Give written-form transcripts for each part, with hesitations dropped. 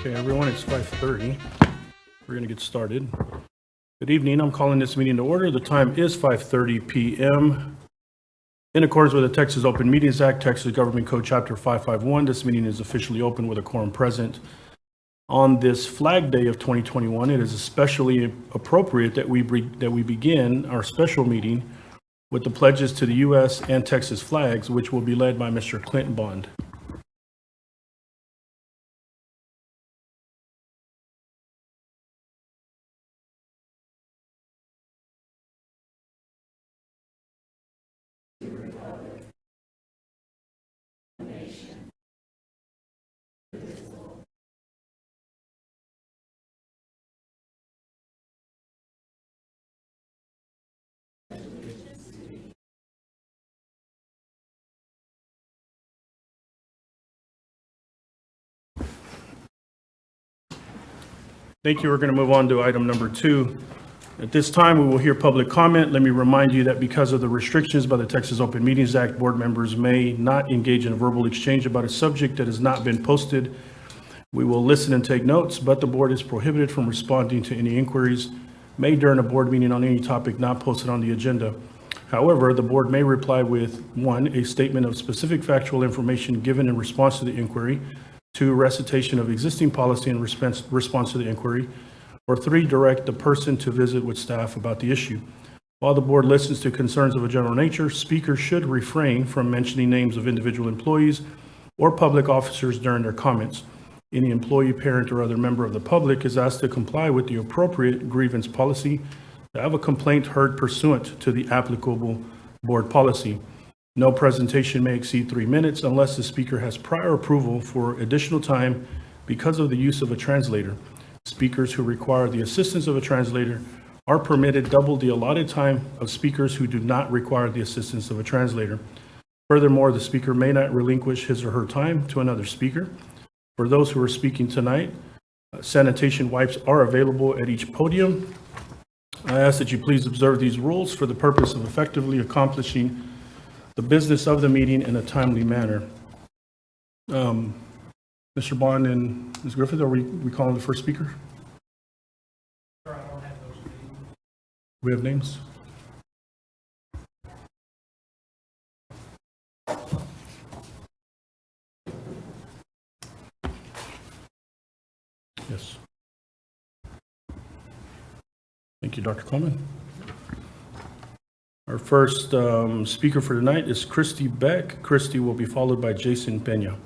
Okay, everyone, it's 5:30. We're going to get started. Good evening. I'm calling this meeting to order. The time is 5:30 p.m. In accordance with the Texas Open Meetings Act, Texas Government Code Chapter 551, this meeting is officially open with a quorum present. On this Flag Day of 2021, it is especially appropriate that we begin our special meeting with the pledges to the U.S. and Texas flags, which will be led by Mr. Clint Bond. Thank you. We're going to move on to item number 2. At this time, we will hear public comment. Let me remind you that because of the restrictions by the Texas Open Meetings Act, board members may not engage in a verbal exchange about a subject that has not been posted. We will listen and take notes, but the board is prohibited from responding to any inquiries made during a board meeting on any topic not posted on the agenda. However, the board may reply with 1, a statement of specific factual information given in response to the inquiry, 2, recitation of existing policy in response to the inquiry, or 3, direct the person to visit with staff about the issue. While the board listens to concerns of a general nature, speakers should refrain from mentioning names of individual employees or public officers during their comments. Any employee, parent, or other member of the public is asked to comply with the appropriate grievance policy to have a complaint heard pursuant to the applicable board policy. No presentation may exceed 3 minutes unless the speaker has prior approval for additional time because of the use of a translator. Speakers who require the assistance of a translator are permitted double the allotted time of speakers who do not require the assistance of a translator. Furthermore, the speaker may not relinquish his or her time to another speaker. For those who are speaking tonight, sanitation wipes are available at each podium. I ask that you please observe these rules for the purpose of effectively accomplishing the business of the meeting in a timely manner. Mr. Bond and Ms. Griffith, are we calling the first speaker? Sure, I don't have those names. We have names? Yes. Thank you, Dr. Coleman. Our first speaker for tonight is Christy Beck. Christy will be followed by Jason Pena.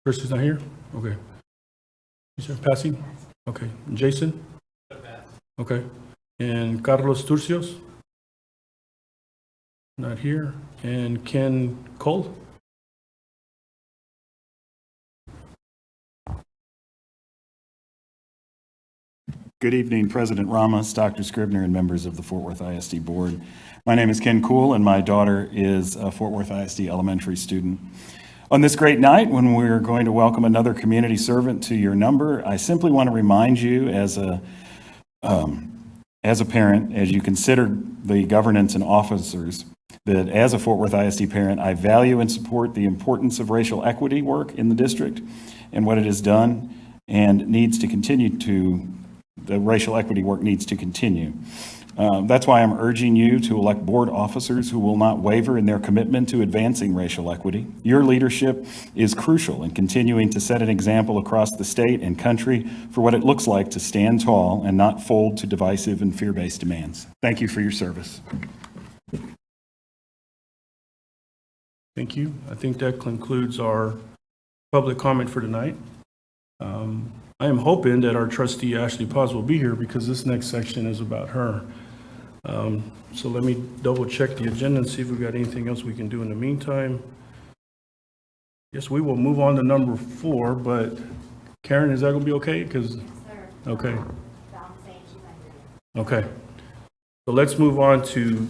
Christy's not here? Okay. Is there passing? Okay. Jason? Okay. And Carlos Turcios? Not here. And Ken Cole? Good evening, President Ramos, Dr. Scribner, and members of the Fort Worth ISD Board. My name is Ken Cool, and my daughter is a Fort Worth ISD elementary student. On this great night, when we're going to welcome another community servant to your number, I simply want to remind you as a parent, as you consider the governance and officers, that as a Fort Worth ISD parent, I value and support the importance of racial equity work in the district and what it has done and needs to continue to. The racial equity work needs to continue. That's why I'm urging you to elect board officers who will not waver in their commitment to advancing racial equity. Your leadership is crucial in continuing to set an example across the state and country for what it looks like to stand tall and not fold to divisive and fear-based demands. Thank you for your service. Thank you. I think that concludes our public comment for tonight. I am hoping that our trustee Ashley Paz will be here because this next section is about her. So let me double check the agenda and see if we've got anything else we can do in the meantime. Yes, we will move on to number 4, but Karen, is that gonna be okay? Because, okay. Okay. So let's move on to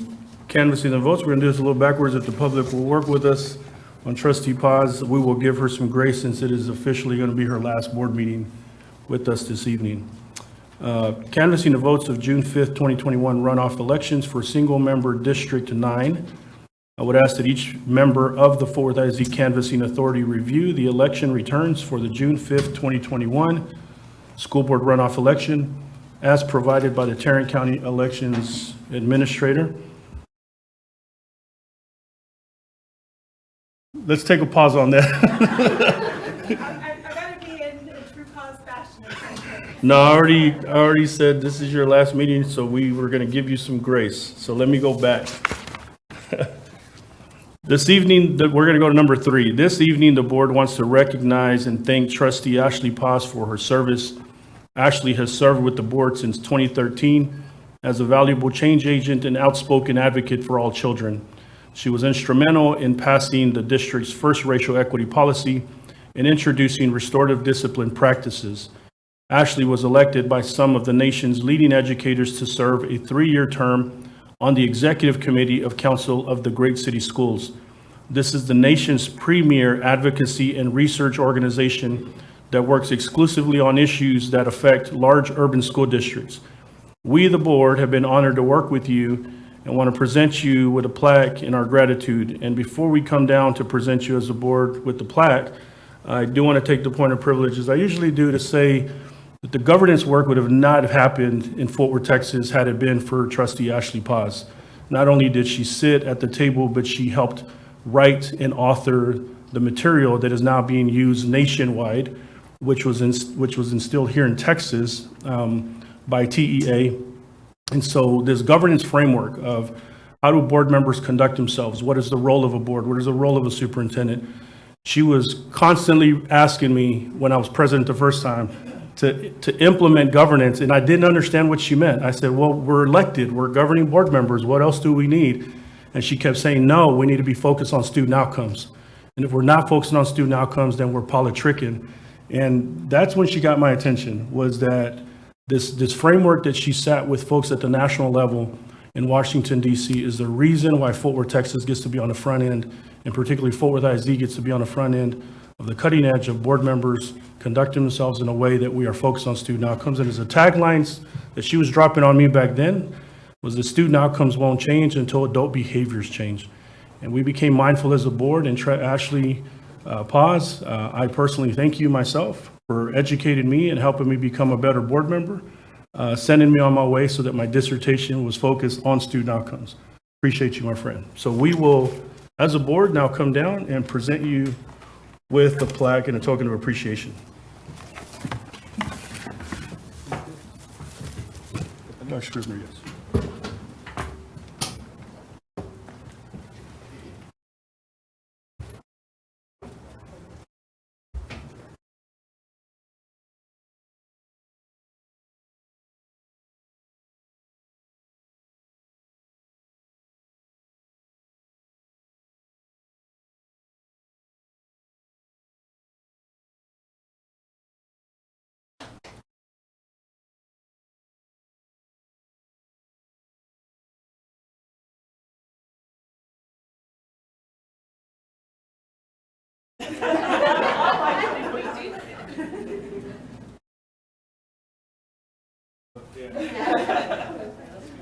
canvassing the votes. We're gonna do this a little backwards. If the public will work with us on Trustee Paz, we will give her some grace since it is officially gonna be her last board meeting with us this evening. Canvassing the votes of June 5th, 2021 runoff elections for single-member District 9. I would ask that each member of the Fort Worth ISD Canvassing Authority review the election returns for the June 5th, 2021 school board runoff election as provided by the Tarrant County Elections Administrator. Let's take a pause on that. I gotta be in true Paz fashion. No, I already said this is your last meeting, so we were going to give you some grace. So let me go back. This evening, we're going to go to number 3. This evening, the board wants to recognize and thank Trustee Ashley Paz for her service. Ashley has served with the board since 2013 as a valuable change agent and outspoken advocate for all children. She was instrumental in passing the district's first racial equity policy and introducing restorative discipline practices. Ashley was elected by some of the nation's leading educators to serve a 3-year term on the Executive Committee of Council of the Great City Schools. This is the nation's premier advocacy and research organization that works exclusively on issues that affect large urban school districts. We, the board, have been honored to work with you and want to present you with a plaque in our gratitude. And before we come down to present you as a board with the plaque, I do want to take the point of privilege, as I usually do, to say that the governance work would have not happened in Fort Worth, Texas, had it been for Trustee Ashley Paz. Not only did she sit at the table, but she helped write and author the material that is now being used nationwide, which was instilled here in Texas by TEA. And so this governance framework of how do board members conduct themselves? What is the role of a board? What is the role of a superintendent? She was constantly asking me when I was president the first time to implement governance, and I didn't understand what she meant. I said, well, we're elected, we're governing board members, what else do we need? And she kept saying, no, we need to be focused on student outcomes. And if we're not focusing on student outcomes, then we're politicking. And that's when she got my attention, was that this framework that she sat with folks at the national level in Washington, D.C. is the reason why Fort Worth, Texas gets to be on the front end, and particularly Fort Worth ISD gets to be on the front end of the cutting edge of board members conducting themselves in a way that we are focused on student outcomes. And as the taglines that she was dropping on me back then was that student outcomes won't change until adult behaviors change. And we became mindful as a board, and Ashley Paz, I personally thank you myself for educating me and helping me become a better board member, sending me on my way so that my dissertation was focused on student outcomes. Appreciate you, my friend. So we will, as a board, now come down and present you with the plaque and a token of appreciation. Dr. Scrivener, yes.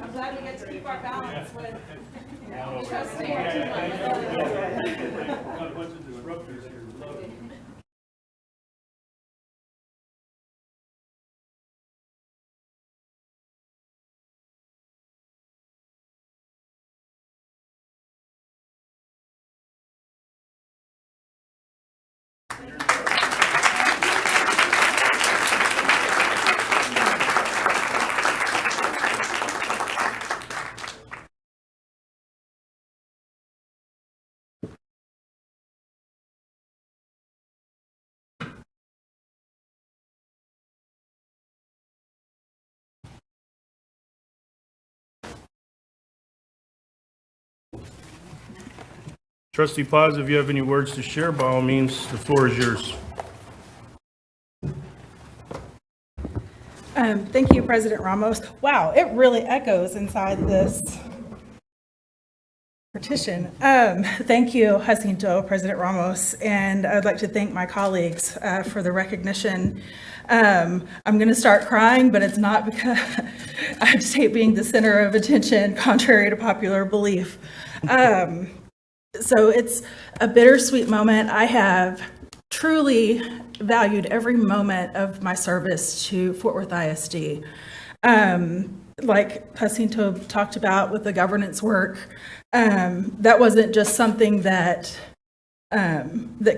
I'm glad we get to keep our balance with trustee. Trustee Paz, if you have any words to share, by all means, the floor is yours. Thank you, President Ramos. Wow, it really echoes inside this petition. Thank you, Jacinto, President Ramos, and I'd like to thank my colleagues for the recognition. I'm going to start crying, but it's not because I just hate being the center of attention, contrary to popular belief. So it's a bittersweet moment. I have truly valued every moment of my service to Fort Worth ISD. Like Jacinto talked about with the governance work, that wasn't just something that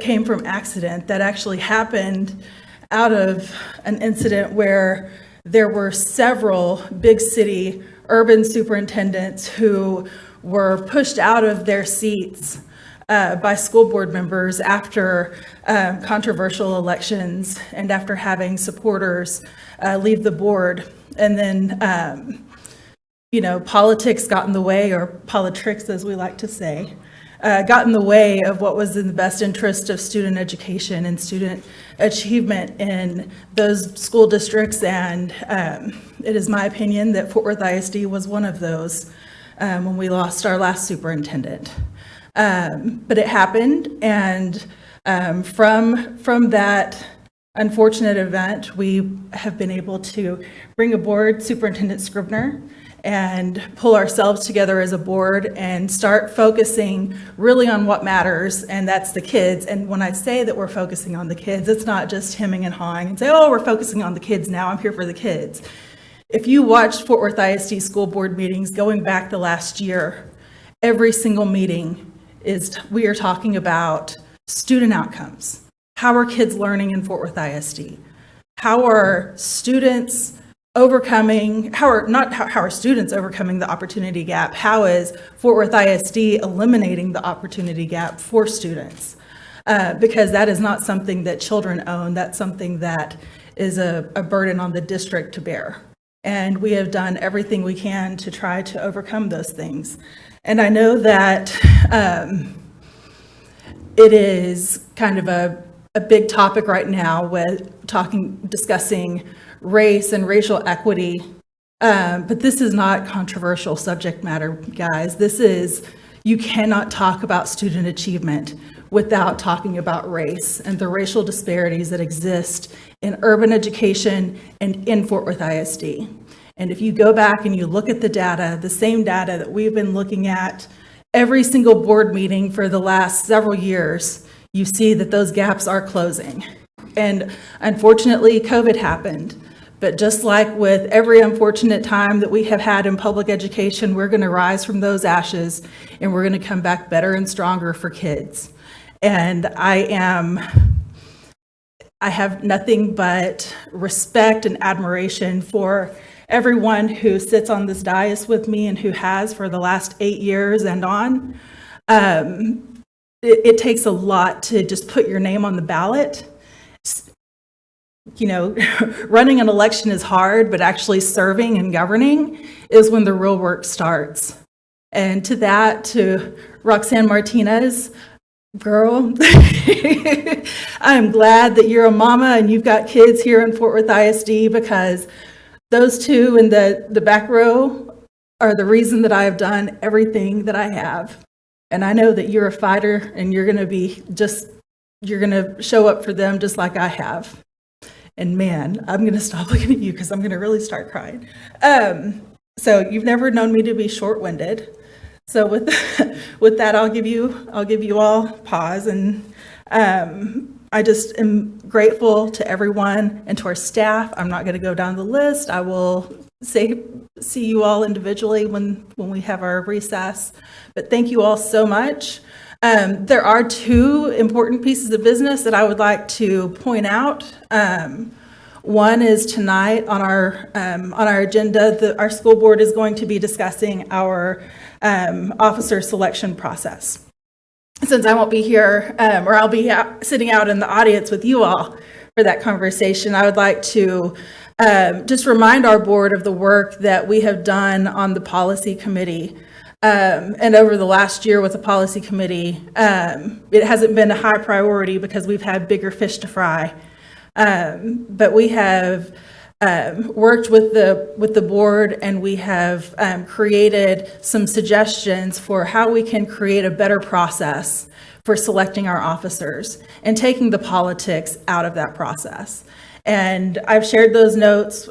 came from accident. That actually happened out of an incident where there were several big city urban superintendents who were pushed out of their seats by school board members after controversial elections and after having supporters leave the board. And then, politics got in the way, or politricks as we like to say, got in the way of what was in the best interest of student education and student achievement in those school districts. And it is my opinion that Fort Worth ISD was one of those when we lost our last superintendent. But it happened, and from that unfortunate event, we have been able to bring aboard Superintendent Scribner and pull ourselves together as a board and start focusing really on what matters, and that's the kids. And when I say that we're focusing on the kids, it's not just hemming and hawing and say, oh, we're focusing on the kids now, I'm here for the kids. If you watch Fort Worth ISD school board meetings going back the last year, every single meeting we are talking about student outcomes. How are kids learning in Fort Worth ISD? How are students overcoming the opportunity gap? How is Fort Worth ISD eliminating the opportunity gap for students? Because that is not something that children own. That's something that is a burden on the district to bear. And we have done everything we can to try to overcome those things. And I know that it is kind of a big topic right now with discussing race and racial equity, but this is not controversial subject matter, guys. You cannot talk about student achievement without talking about race and the racial disparities that exist in urban education and in Fort Worth ISD. And if you go back and you look at the data, the same data that we've been looking at every single board meeting for the last several years, you see that those gaps are closing. And unfortunately, COVID happened. But just like with every unfortunate time that we have had in public education, we're going to rise from those ashes and we're going to come back better and stronger for kids. And I have nothing but respect and admiration for everyone who sits on this dais with me and who has for the last 8 years and on. It takes a lot to just put your name on the ballot. Running an election is hard, but actually serving and governing is when the real work starts. And to Roxanne Martinez, girl, I'm glad that you're a mama and you've got kids here in Fort Worth ISD, because those two in the back row are the reason that I have done everything that I have. And I know that you're a fighter and you're going to show up for them just like I have. And man, I'm going to stop looking at you because I'm going to really start crying. So you've never known me to be short-winded. So with that, I'll give you all pause. And I just am grateful to everyone and to our staff. I'm not going to go down the list. I will see you all individually when we have our recess. But thank you all so much. There are 2 important pieces of business that I would like to point out. One is tonight on our agenda, our school board is going to be discussing our officer selection process. Since I won't be here, or I'll be sitting out in the audience with you all for that conversation, I would like to just remind our board of the work that we have done on the policy committee And over the last year with the policy committee, it hasn't been a high priority because we've had bigger fish to fry. But we have worked with the board, and we have created some suggestions for how we can create a better process for selecting our officers and taking the politics out of that process. And I've shared those notes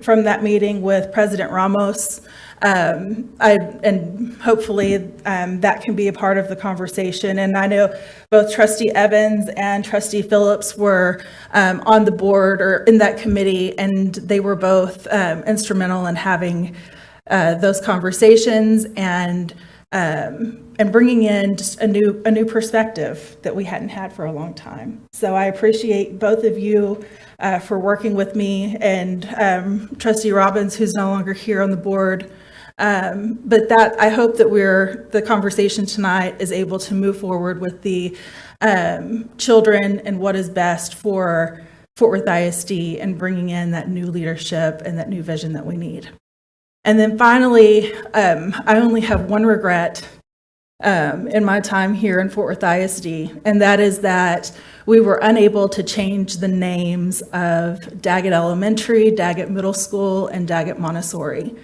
from that meeting with President Ramos. And hopefully that can be a part of the conversation. And I know both Trustee Evans and Trustee Phillips were on the board or in that committee, and they were both instrumental in having those conversations and bringing in just a new perspective that we hadn't had for a long time. So I appreciate both of you for working with me, and Trustee Robbins, who's no longer here on the board. But that, I hope that the conversation tonight is able to move forward with the children and what is best for Fort Worth ISD, and bringing in that new leadership and that new vision that we need. And then finally, I only have one regret in my time here in Fort Worth ISD, and that is that we were unable to change the names of Daggett Elementary, Daggett Middle School, and Daggett Montessori.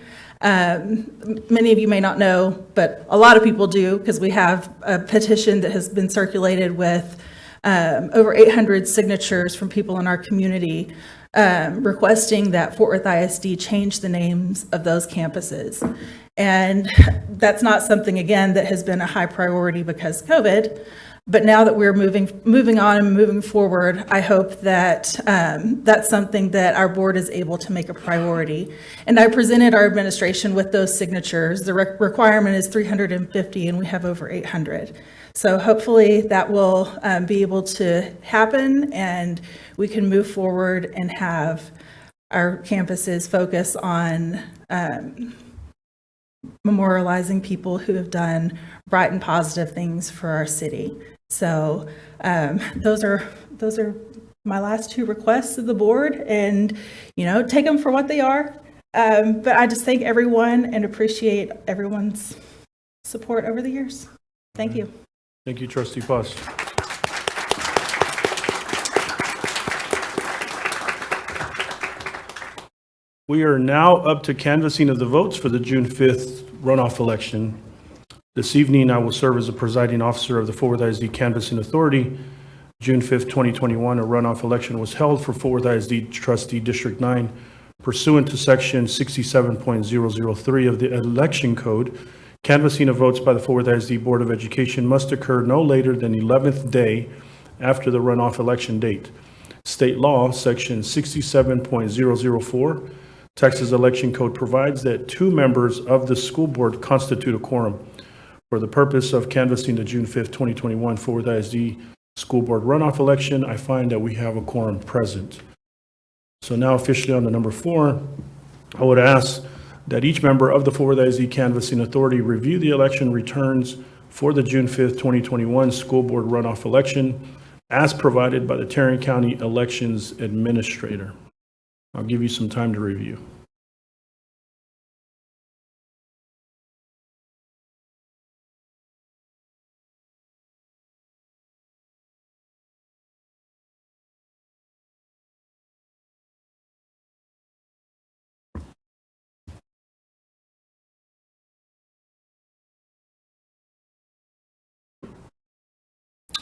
Many of you may not know, but a lot of people do, because we have a petition that has been circulated with over 800 signatures from people in our community requesting that Fort Worth ISD change the names of those campuses. And that's not something, again, that has been a high priority because of COVID. But now that we're moving on and moving forward, I hope that that's something that our board is able to make a priority. And I presented our administration with those signatures. The requirement is 350, and we have over 800. So hopefully that will be able to happen, and we can move forward and have our campuses focus on memorializing people who have done bright and positive things for our city. So those are my last two requests of the board, and take them for what they are. But I just thank everyone and appreciate everyone's support over the years. Thank you. Thank you, Trustee Paz. We are now up to canvassing of the votes for the June 5th runoff election. This evening, I will serve as the presiding officer of the Fort Worth ISD Canvassing Authority. June 5th, 2021, a runoff election was held for Fort Worth ISD Trustee District 9 pursuant to Section 67.003 of the Election Code. Canvassing of votes by the Fort Worth ISD Board of Education must occur no later than the 11th day after the runoff election date. State law, Section 67.004, Texas Election Code provides that 2 members of the school board constitute a quorum. For the purpose of canvassing the June 5th, 2021 Fort Worth ISD School Board runoff election, I find that we have a quorum present. So now officially on the number 4, I would ask that each member of the Fort Worth ISD Canvassing Authority review the election returns for the June 5th, 2021 School Board runoff election as provided by the Tarrant County Elections Administrator. I'll give you some time to review.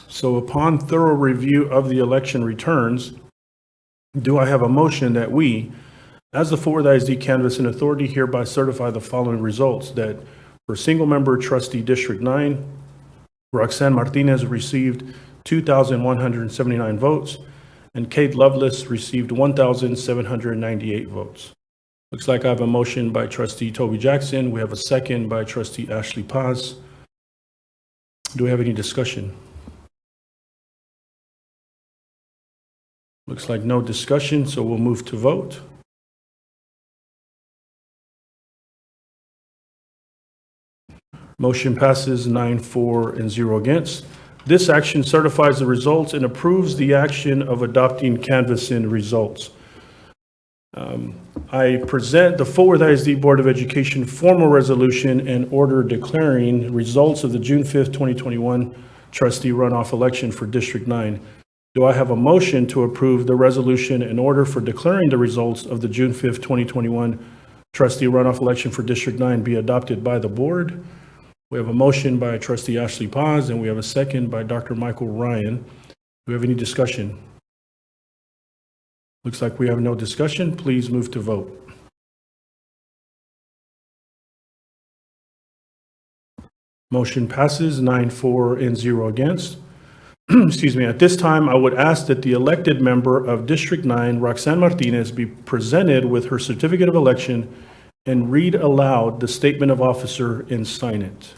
So upon thorough review of the election returns, do I have a motion that we, as the Fort Worth ISD Canvassing Authority, hereby certify the following results: that for single member trustee District 9, Roxanne Martinez received 2,179 votes, and Kate Lovelace received 1,798 votes. Looks like I have a motion by Trustee Toby Jackson. We have a second by Trustee Ashley Paz. Do we have any discussion? Looks like no discussion, so we'll move to vote. Motion passes 9-4 and 0 against. This action certifies the results and approves the action of adopting canvassing results. I present the Fort Worth ISD Board of Education formal resolution and order declaring results of the June 5th, 2021 trustee runoff election for District 9. Do I have a motion to approve the resolution and order for declaring the results of the June 5th, 2021 trustee runoff election for District 9 be adopted by the board? We have a motion by Trustee Ashley Paz, and we have a second by Dr. Michael Ryan. Do we have any discussion? Looks like we have no discussion. Please move to vote. Motion passes 9-4 and 0 against. Excuse me. At this time, I would ask that the elected member of District 9, Roxanne Martinez, be presented with her certificate of election and read aloud the statement of officer and sign it.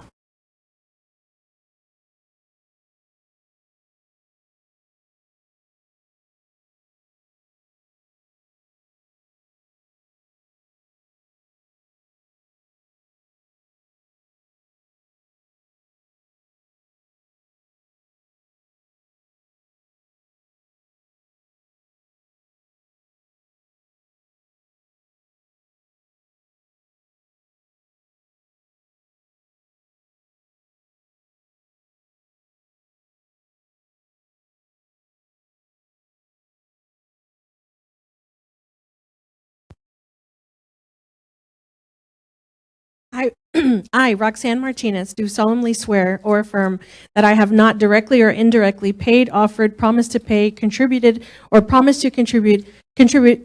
I, Roxanne Martinez, do solemnly swear or affirm that I have not directly or indirectly paid, offered, promised to pay, contributed, or promised to contribute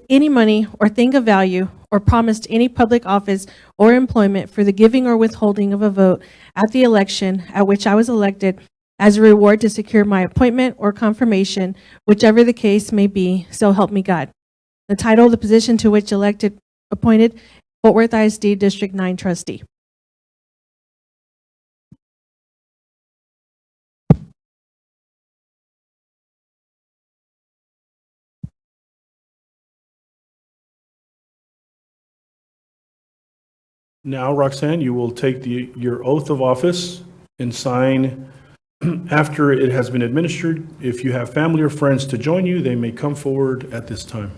any money or thing of value, or promised any public office or employment for the giving or withholding of a vote at the election at which I was elected as a reward to secure my appointment or confirmation, whichever the case may be, so help me God. The title of the position to which appointed, Fort Worth ISD District 9 trustee. Now, Roxanne, you will take your oath of office and sign after it has been administered. If you have family or friends to join you, they may come forward at this time.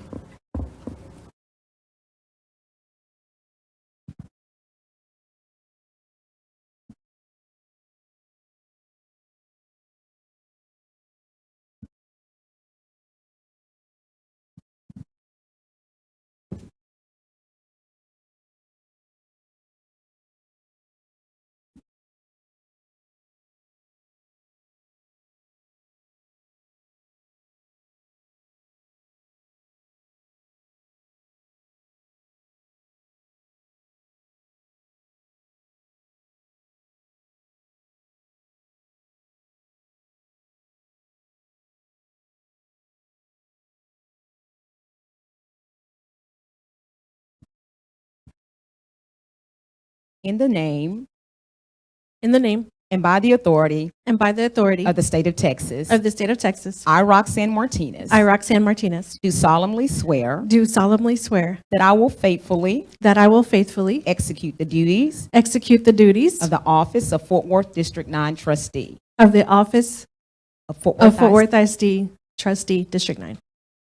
In the name In the name and by the authority and by the authority of the state of Texas, of the state of Texas, I, Roxanne Martinez, I, Roxanne Martinez, do solemnly swear do solemnly swear that I will faithfully that I will faithfully execute the duties execute the duties of the office of Fort Worth District 9 trustee of the office of Fort of Fort Worth, Worth ISD trustee, District 9,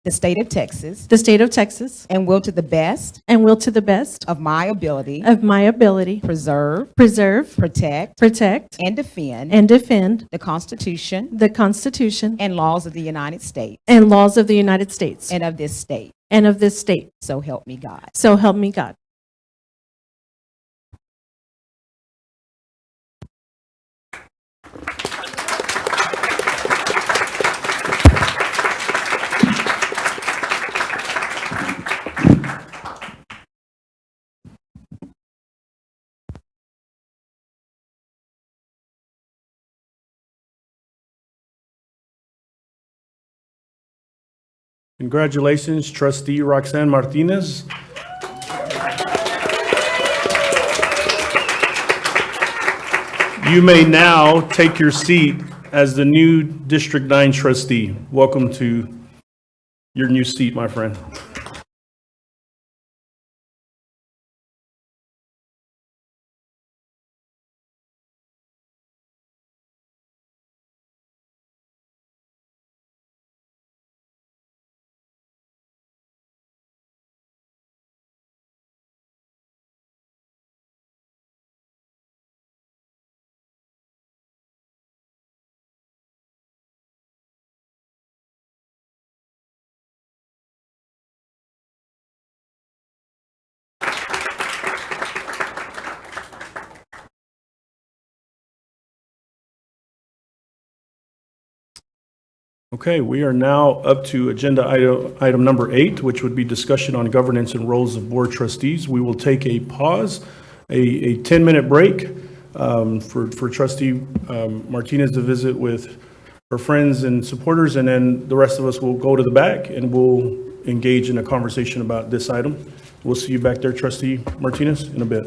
the state of Texas, the state of Texas, and will to the best and will to the best of my ability of my ability preserve, preserve, protect, protect, and defend and defend the Constitution the Constitution and laws of the United States and laws of the United States and of this state. and of this state. So help me God. So help me God. Congratulations, Trustee Roxanne Martinez. You may now take your seat as the new District 9 trustee. Welcome to your new seat, my friend. Okay, we are now up to agenda item number 8, which would be discussion on governance and roles of board trustees. We will take a pause, a 10-minute break for Trustee Martinez to visit with her friends and supporters, and then the rest of us will go to the back and we'll engage in a conversation about this item. We'll see you back there, Trustee Martinez, in a bit.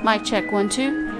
Mic check, 1, 2.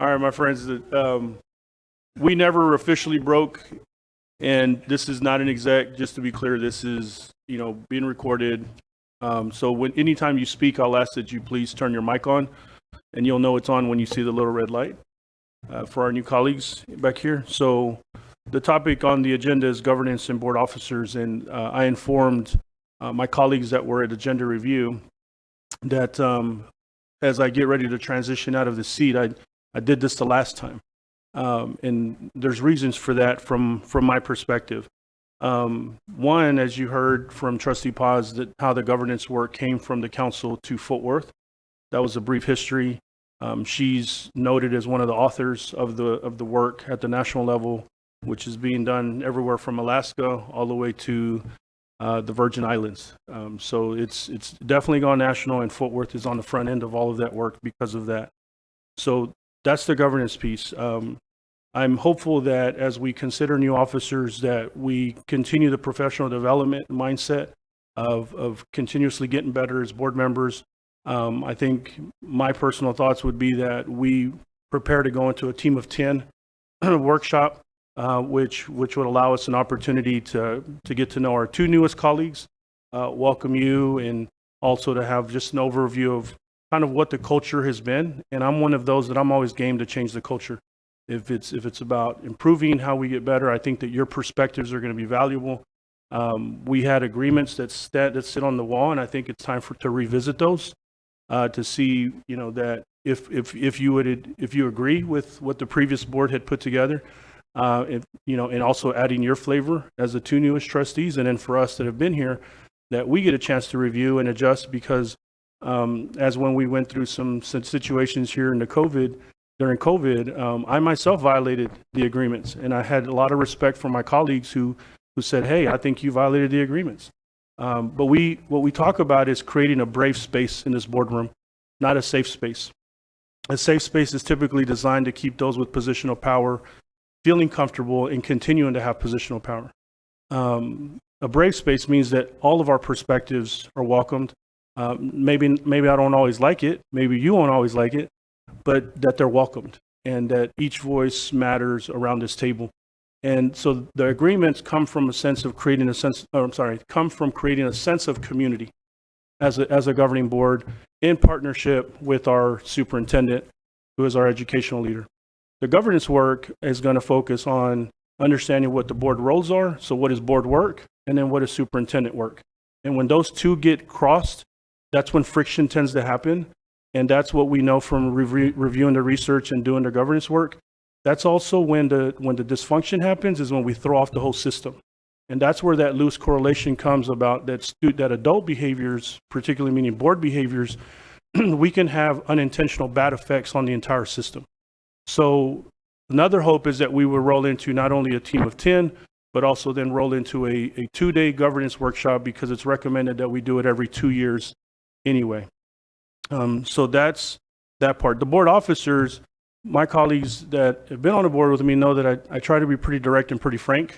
All right, my friends, we never officially broke, and this is not an exec, just to be clear, this is, being recorded. So anytime you speak, I'll ask that you please turn your mic on, and you'll know it's on when you see the little red light for our new colleagues back here. So the topic on the agenda is governance and board officers, and I informed my colleagues that were at agenda review that as I get ready to transition out of the seat, I did this the last time. And there's reasons for that from my perspective. One, as you heard from Trustee Paz, that how the governance work came from the council to Fort Worth. That was a brief history. She's noted as one of the authors of the work at the national level, which is being done everywhere from Alaska all the way to the Virgin Islands. So it's definitely gone national, and Fort Worth is on the front end of all of that work because of that. So that's the governance piece. I'm hopeful that as we consider new officers, that we continue the professional development mindset of continuously getting better as board members. I think my personal thoughts would be that we prepare to go into a team of 10 workshop, which would allow us an opportunity to get to know our two newest colleagues, welcome you, and also to have just an overview of kind of what the culture has been. And I'm one of those that I'm always game to change the culture. If it's about improving how we get better, I think that your perspectives are going to be valuable. We had agreements that sit on the wall, and I think it's time to revisit those to see, that if you agree with what the previous board had put together, and also adding your flavor as the two newest trustees, and then for us that have been here, that we get a chance to review and adjust, because as when we went through some situations here during COVID, I myself violated the agreements, and I had a lot of respect for my colleagues who said, hey, I think you violated the agreements. But what we talk about is creating a brave space in this boardroom, not a safe space. A safe space is typically designed to keep those with positional power feeling comfortable and continuing to have positional power. A brave space means that all of our perspectives are welcomed. Maybe I don't always like it. Maybe you won't always like it, but that they're welcomed and that each voice matters around this table. And so the agreements come from creating a sense of community as a governing board in partnership with our superintendent, who is our educational leader. The governance work is going to focus on understanding what the board roles are. So what is board work, and then what is superintendent work? And when those two get crossed, that's when friction tends to happen. And that's what we know from reviewing the research and doing the governance work. That's also when the dysfunction happens, is when we throw off the whole system. And that's where that loose correlation comes about, that adult behaviors, particularly meaning board behaviors, we can have unintentional bad effects on the entire system. So another hope is that we will roll into not only a team of 10, but also then roll into a 2-day governance workshop, because it's recommended that we do it every 2 years anyway. So that's that part. The board officers, my colleagues that have been on the board with me know that I try to be pretty direct and pretty frank.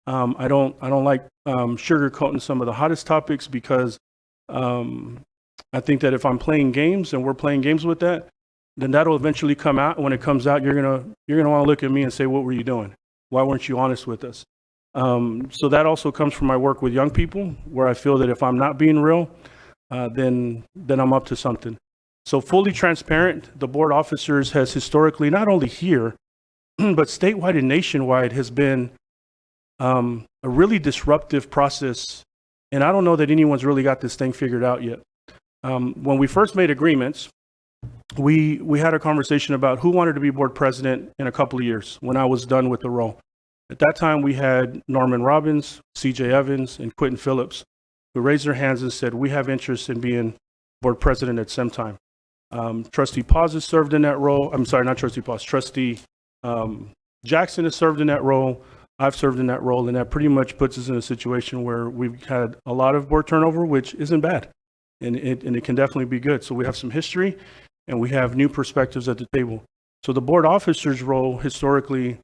I don't like sugarcoating some of the hottest topics, because I think that if I'm playing games and we're playing games with that, then that'll eventually come out. When it comes out, you're gonna want to look at me and say, what were you doing? Why weren't you honest with us? So that also comes from my work with young people, where I feel that if I'm not being real, then I'm up to something. So fully transparent, the board officers has historically, not only here, but statewide and nationwide, has been a really disruptive process. And I don't know that anyone's really got this thing figured out yet. When we first made agreements, we had a conversation about who wanted to be board president in a couple of years when I was done with the role. At that time, we had Norman Robbins, CJ Evans, and Quentin Phillips, who raised their hands and said, we have interest in being board president at some time. Trustee Paz has served in that role. I'm sorry, not Trustee Paz. Trustee Jackson has served in that role. I've served in that role, and that pretty much puts us in a situation where we've had a lot of board turnover, which isn't bad, and it can definitely be good. So we have some history, and we have new perspectives at the table. So the board officer's role historically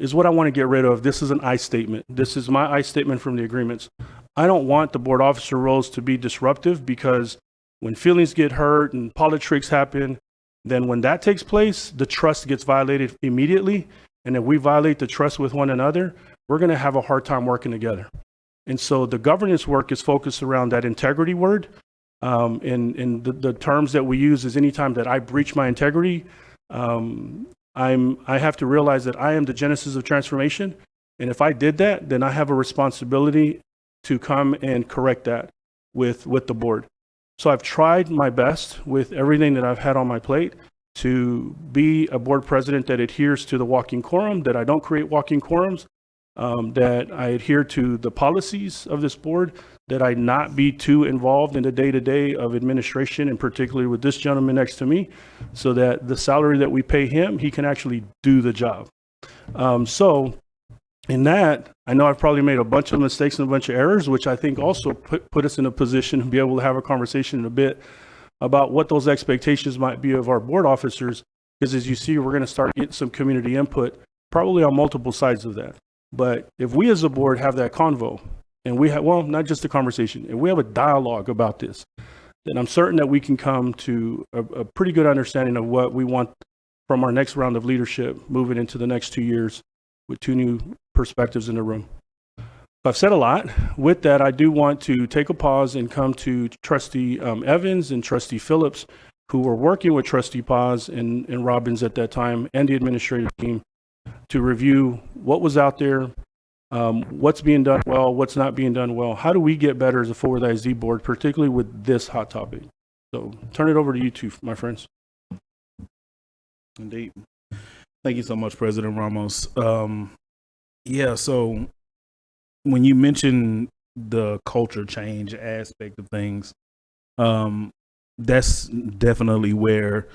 is what I want to get rid of. This is an I statement. This is my I statement from the agreements. I don't want the board officer roles to be disruptive, because when feelings get hurt and politics happen, then when that takes place, the trust gets violated immediately. And if we violate the trust with one another, we're going to have a hard time working together. And so the governance work is focused around that integrity word. And the terms that we use is anytime that I breach my integrity, I have to realize that I am the genesis of transformation. And if I did that, then I have a responsibility to come and correct that with the board. So I've tried my best with everything that I've had on my plate to be a board president that adheres to the walking quorum, that I don't create walking quorums, that I adhere to the policies of this board, that I not be too involved in the day-to-day of administration, and particularly with this gentleman next to me, so that the salary that we pay him, he can actually do the job. So in that, I know I've probably made a bunch of mistakes and a bunch of errors, which I think also put us in a position to be able to have a conversation in a bit about what those expectations might be of our board officers, because as you see, we're going to start getting some community input, probably on multiple sides of that. But if we as a board have that convo, and we have, well, not just a conversation, and we have a dialogue about this, then I'm certain that we can come to a pretty good understanding of what we want from our next round of leadership moving into the next 2 years with 2 new perspectives in the room. I've said a lot. With that, I do want to take a pause and come to Trustee Evans and Trustee Phillips, who were working with Trustee Paz and Robbins at that time, and the administrative team, to review what was out there, what's being done well, what's not being done well. How do we get better as a Forward ISD board, particularly with this hot topic? So turn it over to you two, my friends. Indeed. Thank you so much, President Ramos. So when you mention the culture change aspect of things, that's definitely where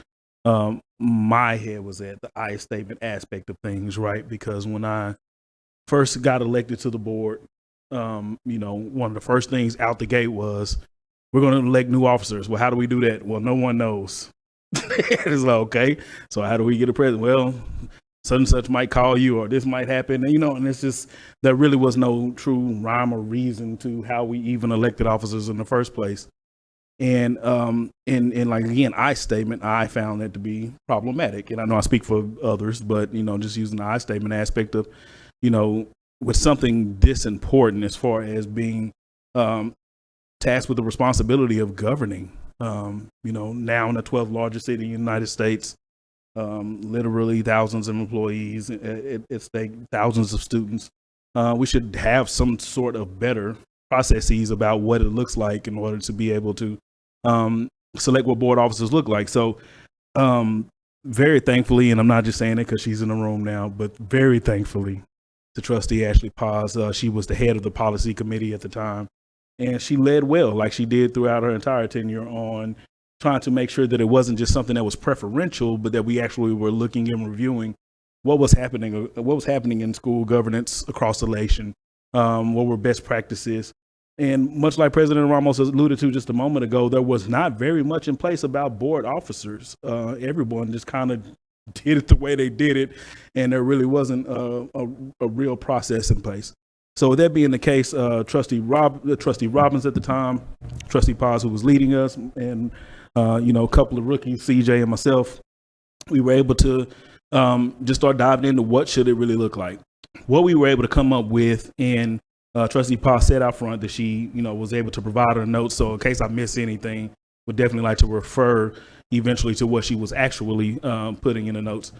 my head was at, the I statement aspect of things, right? Because when I first got elected to the board, one of the first things out the gate was, we're going to elect new officers. Well, how do we do that? Well, no one knows. It's like, okay, so how do we get a president? Well, such and such might call you, or this might happen, and it's just, there really was no true rhyme or reason to how we even elected officers in the first place. And like, again, I statement, I found that to be problematic. And I know I speak for others, but, just using the I statement aspect of, with something this important as far as being tasked with the responsibility of governing, now in the 12th largest city in the United States, literally thousands of employees, it's like thousands of students. We should have some sort of better processes about what it looks like in order to be able to select what board officers look like. So very thankfully, and I'm not just saying it because she's in the room now, but very thankfully to Trustee Ashley Paz, she was the head of the policy committee at the time, and she led well, like she did throughout her entire tenure, on trying to make sure that it wasn't just something that was preferential, but that we actually were looking and reviewing what was happening in school governance across the nation, what were best practices. And much like President Ramos alluded to just a moment ago, there was not very much in place about board officers. Everyone just kind of did it the way they did it, and there really wasn't a real process in place. So with that being the case, Trustee Robbins at the time, Trustee Paz, who was leading us, and a couple of rookies, CJ and myself, we were able to just start diving into what should it really look like. What we were able to come up with, and Trustee Paz said out front that she, was able to provide her notes. So in case I miss anything, would definitely like to refer eventually to what she was actually putting in the notes.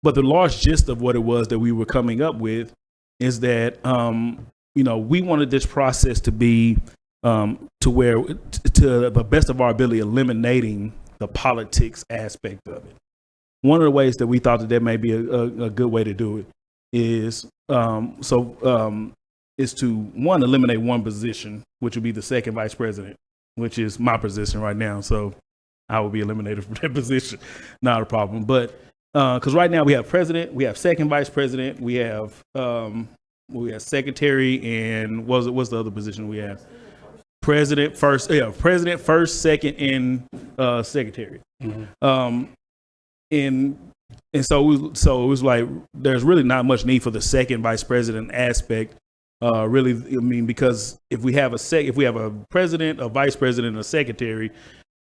But the large gist of what it was that we were coming up with is that, we wanted this process to be to where, to the best of our ability, eliminating the politics aspect of it. One of the ways that we thought that may be a good way to do it is is to, one, eliminate one position, which would be the second vice president, which is my position right now. So I will be eliminated from that position. Not a problem. But because right now we have president, we have second vice president, we have secretary, and what's the other position we have? President first, second, and secretary. Mm-hmm. And so it was like, there's really not much need for the second vice president aspect. Really, because if we have a president, a vice president, and a secretary,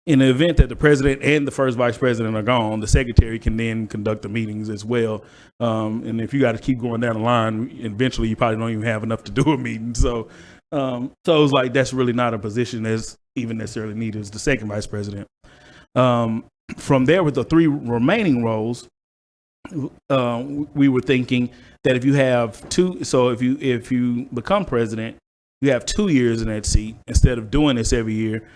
In the event that the president and the first vice president are gone, the secretary can then conduct the meetings as well. And if you got to keep going down the line, eventually you probably don't even have enough to do a meeting. So it's like that's really not a position that's even necessarily needed as the second vice president. From there, with the 3 remaining roles, we were thinking that if you have 2, so if you become president, you have 2 years in that seat instead of doing this every year.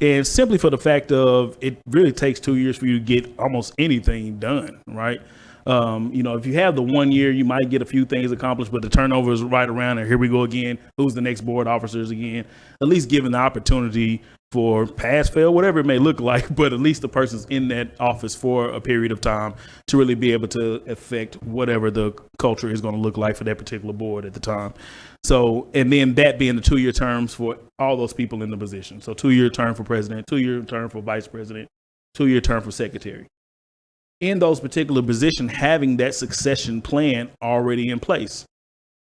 And simply for the fact of it really takes 2 years for you to get almost anything done, right? If you have the 1 year, you might get a few things accomplished, but the turnover is right around, and here we go again. Who's the next board officers again? At least given the opportunity for pass, fail, whatever it may look like, but at least the person's in that office for a period of time to really be able to affect whatever the culture is going to look like for that particular board at the time. So, and then that being the 2-year terms for all those people in the position. So 2-year term for president, 2-year term for vice president, 2-year term for secretary. In those particular positions, having that succession plan already in place.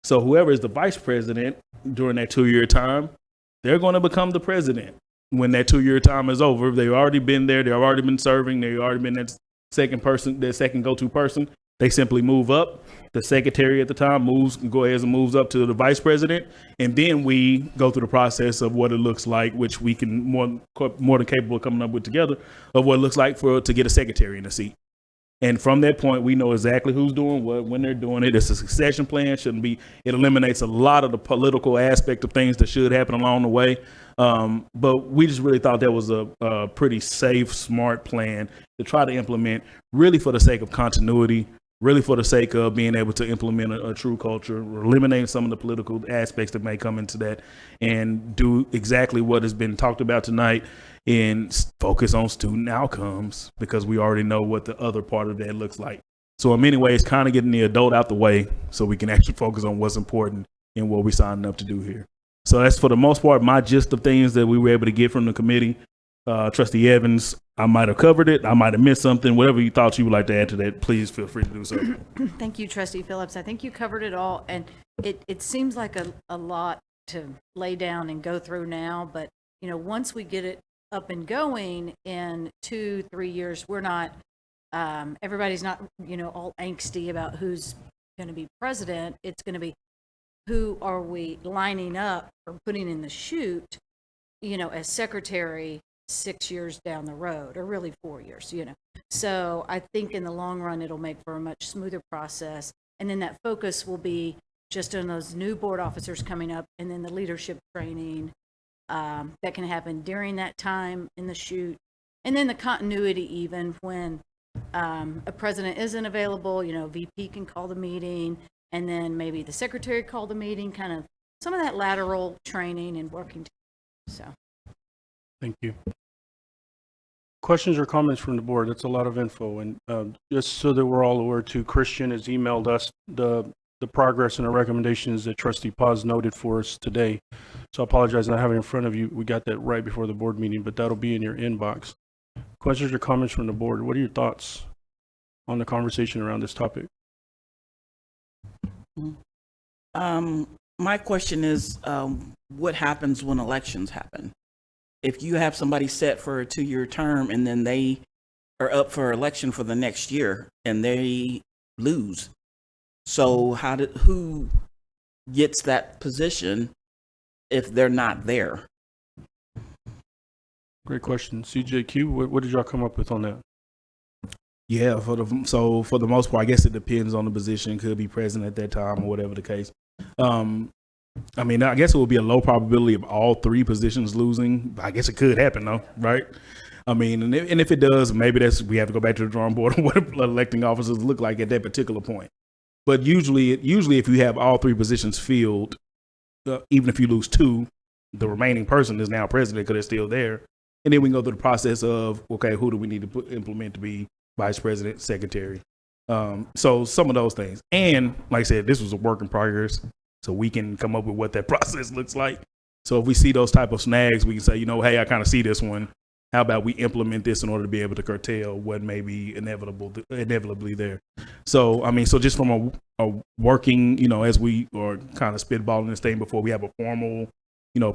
So whoever is the vice president during that 2-year time, they're going to become the president when that 2-year time is over. They've already been there. They've already been serving. They've already been that second person, that second go-to person. They simply move up. The secretary at the time moves up to the vice president, and then we go through the process of what it looks like, which we can more than capable of coming up with together, of what it looks like to get a secretary in the seat. And from that point, we know exactly who's doing what, when they're doing it. It's a succession plan. It eliminates a lot of the political aspect of things that should happen along the way. But we just really thought that was a pretty safe, smart plan to try to implement, really for the sake of continuity, really for the sake of being able to implement a true culture, eliminating some of the political aspects that may come into that, and do exactly what has been talked about tonight and focus on student outcomes, because we already know what the other part of that looks like. So in many ways, kind of getting the adult out the way so we can actually focus on what's important and what we're signing up to do here. So that's for the most part my gist of things that we were able to get from the committee. Trustee Evans, I might have covered it. I might have missed something. Whatever you thought you would like to add to that, please feel free to do so. Thank you, Trustee Phillips. I think you covered it all, and it seems like a lot to lay down and go through now, but once we get it up and going in 2-3 years, we're not everybody's not all angsty about who's going to be president. It's going to be who are we lining up or putting in the chute as secretary 6 years down the road, or really 4 years, So I think in the long run, it'll make for a much smoother process. And then that focus will be just on those new board officers coming up, and then the leadership training that can happen during that time in the chute. And then the continuity, even when a president isn't available, VP can call the meeting, and then maybe the secretary call the meeting, kind of some of that lateral training and working together. So. Thank you. Questions or comments from the board? That's a lot of info. And just so that we're all aware too, Christian has emailed us the progress and the recommendations that Trustee Paz noted for us today. So I apologize not having it in front of you. We got that right before the board meeting, but that'll be in your inbox. Questions or comments from the board? What are your thoughts on the conversation around this topic? My question is, what happens when elections happen? If you have somebody set for a 2-year term and then they are up for election for the next year and they lose, so who gets that position if they're not there? Great question. CJQ, what did y'all come up with on that? Yeah, for the most part, I guess it depends on the position. Could be president at that time or whatever the case. I guess it would be a low probability of all 3 positions losing. I guess it could happen though, right? And if it does, maybe we have to go back to the drawing board on what electing officers look like at that particular point. But usually if you have all 3 positions filled, even if you lose 2, the remaining person is now president because they're still there. And then we can go through the process of, okay, who do we need to implement to be vice president, secretary? So some of those things. And like I said, this was a work in progress, so we can come up with what that process looks like. So if we see those type of snags, we can say, hey, I kind of see this one. How about we implement this in order to be able to curtail what may be inevitably there? So, so just from a working, as we are kind of spitballing this thing before we have a formal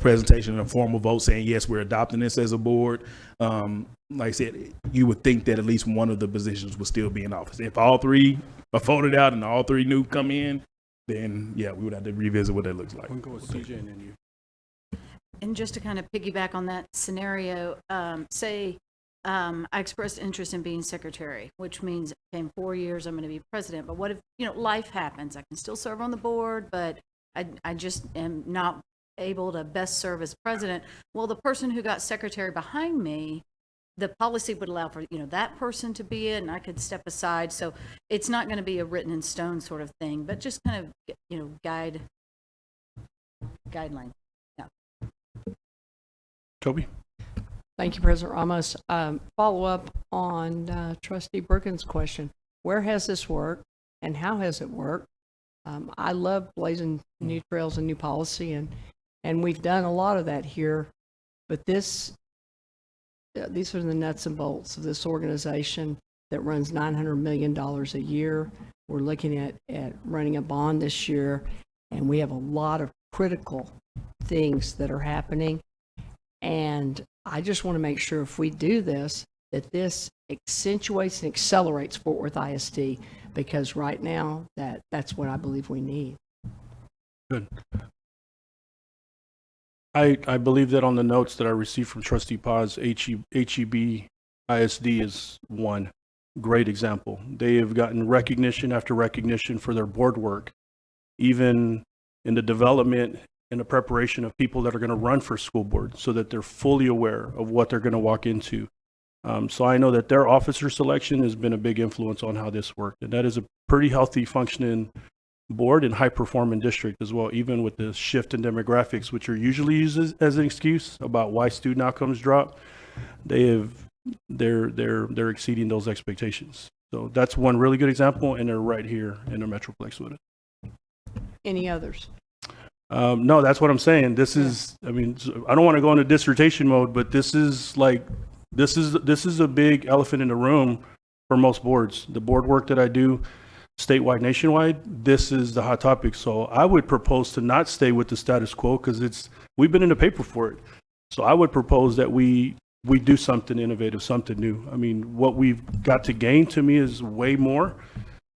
presentation and a formal vote saying, yes, we're adopting this as a board, like I said, you would think that at least one of the positions would still be in office. If all three are voted out and all three new come in, then yeah, we would have to revisit what that looks like. And just to kind of piggyback on that scenario, say I expressed interest in being secretary, which means in 4 years I'm going to be president. But what if, life happens? I can still serve on the board, but I just am not able to best serve as president. Well, the person who got secretary behind me, the policy would allow for, that person to be it, and I could step aside. So it's not going to be a written in stone sort of thing, but just kind of, guideline. Yeah. Toby? Thank you, President Ramos. Follow up on Trustee Brookins' question. Where has this worked and how has it worked? I love blazing new trails and new policy, and we've done a lot of that here, but these are the nuts and bolts of this organization that runs $900 million a year. We're looking at running a bond this year, and we have a lot of critical things that are happening. And I just want to make sure if we do this, that this accentuates and accelerates Fort Worth ISD, because right now that's what I believe we need. Good. I believe that on the notes that I received from Trustee Paz, HEB ISD is one great example. They have gotten recognition after recognition for their board work, even in the development and the preparation of people that are going to run for school board, so that they're fully aware of what they're going to walk into. So I know that their officer selection has been a big influence on how this worked, and that is a pretty healthy functioning board and high performing district as well, even with the shift in demographics, which are usually used as an excuse about why student outcomes drop. They're exceeding those expectations. So that's one really good example, and they're right here in the Metroplex with it. Any others? No, that's what I'm saying. This is, I mean, I don't want to go into dissertation mode, but this is a big elephant in the room for most boards. The board work that I do statewide, nationwide, this is the hot topic. So I would propose to not stay with the status quo, because we've been in the paper for it. So I would propose that we do something innovative, something new. I mean, what we've got to gain, to me, is way more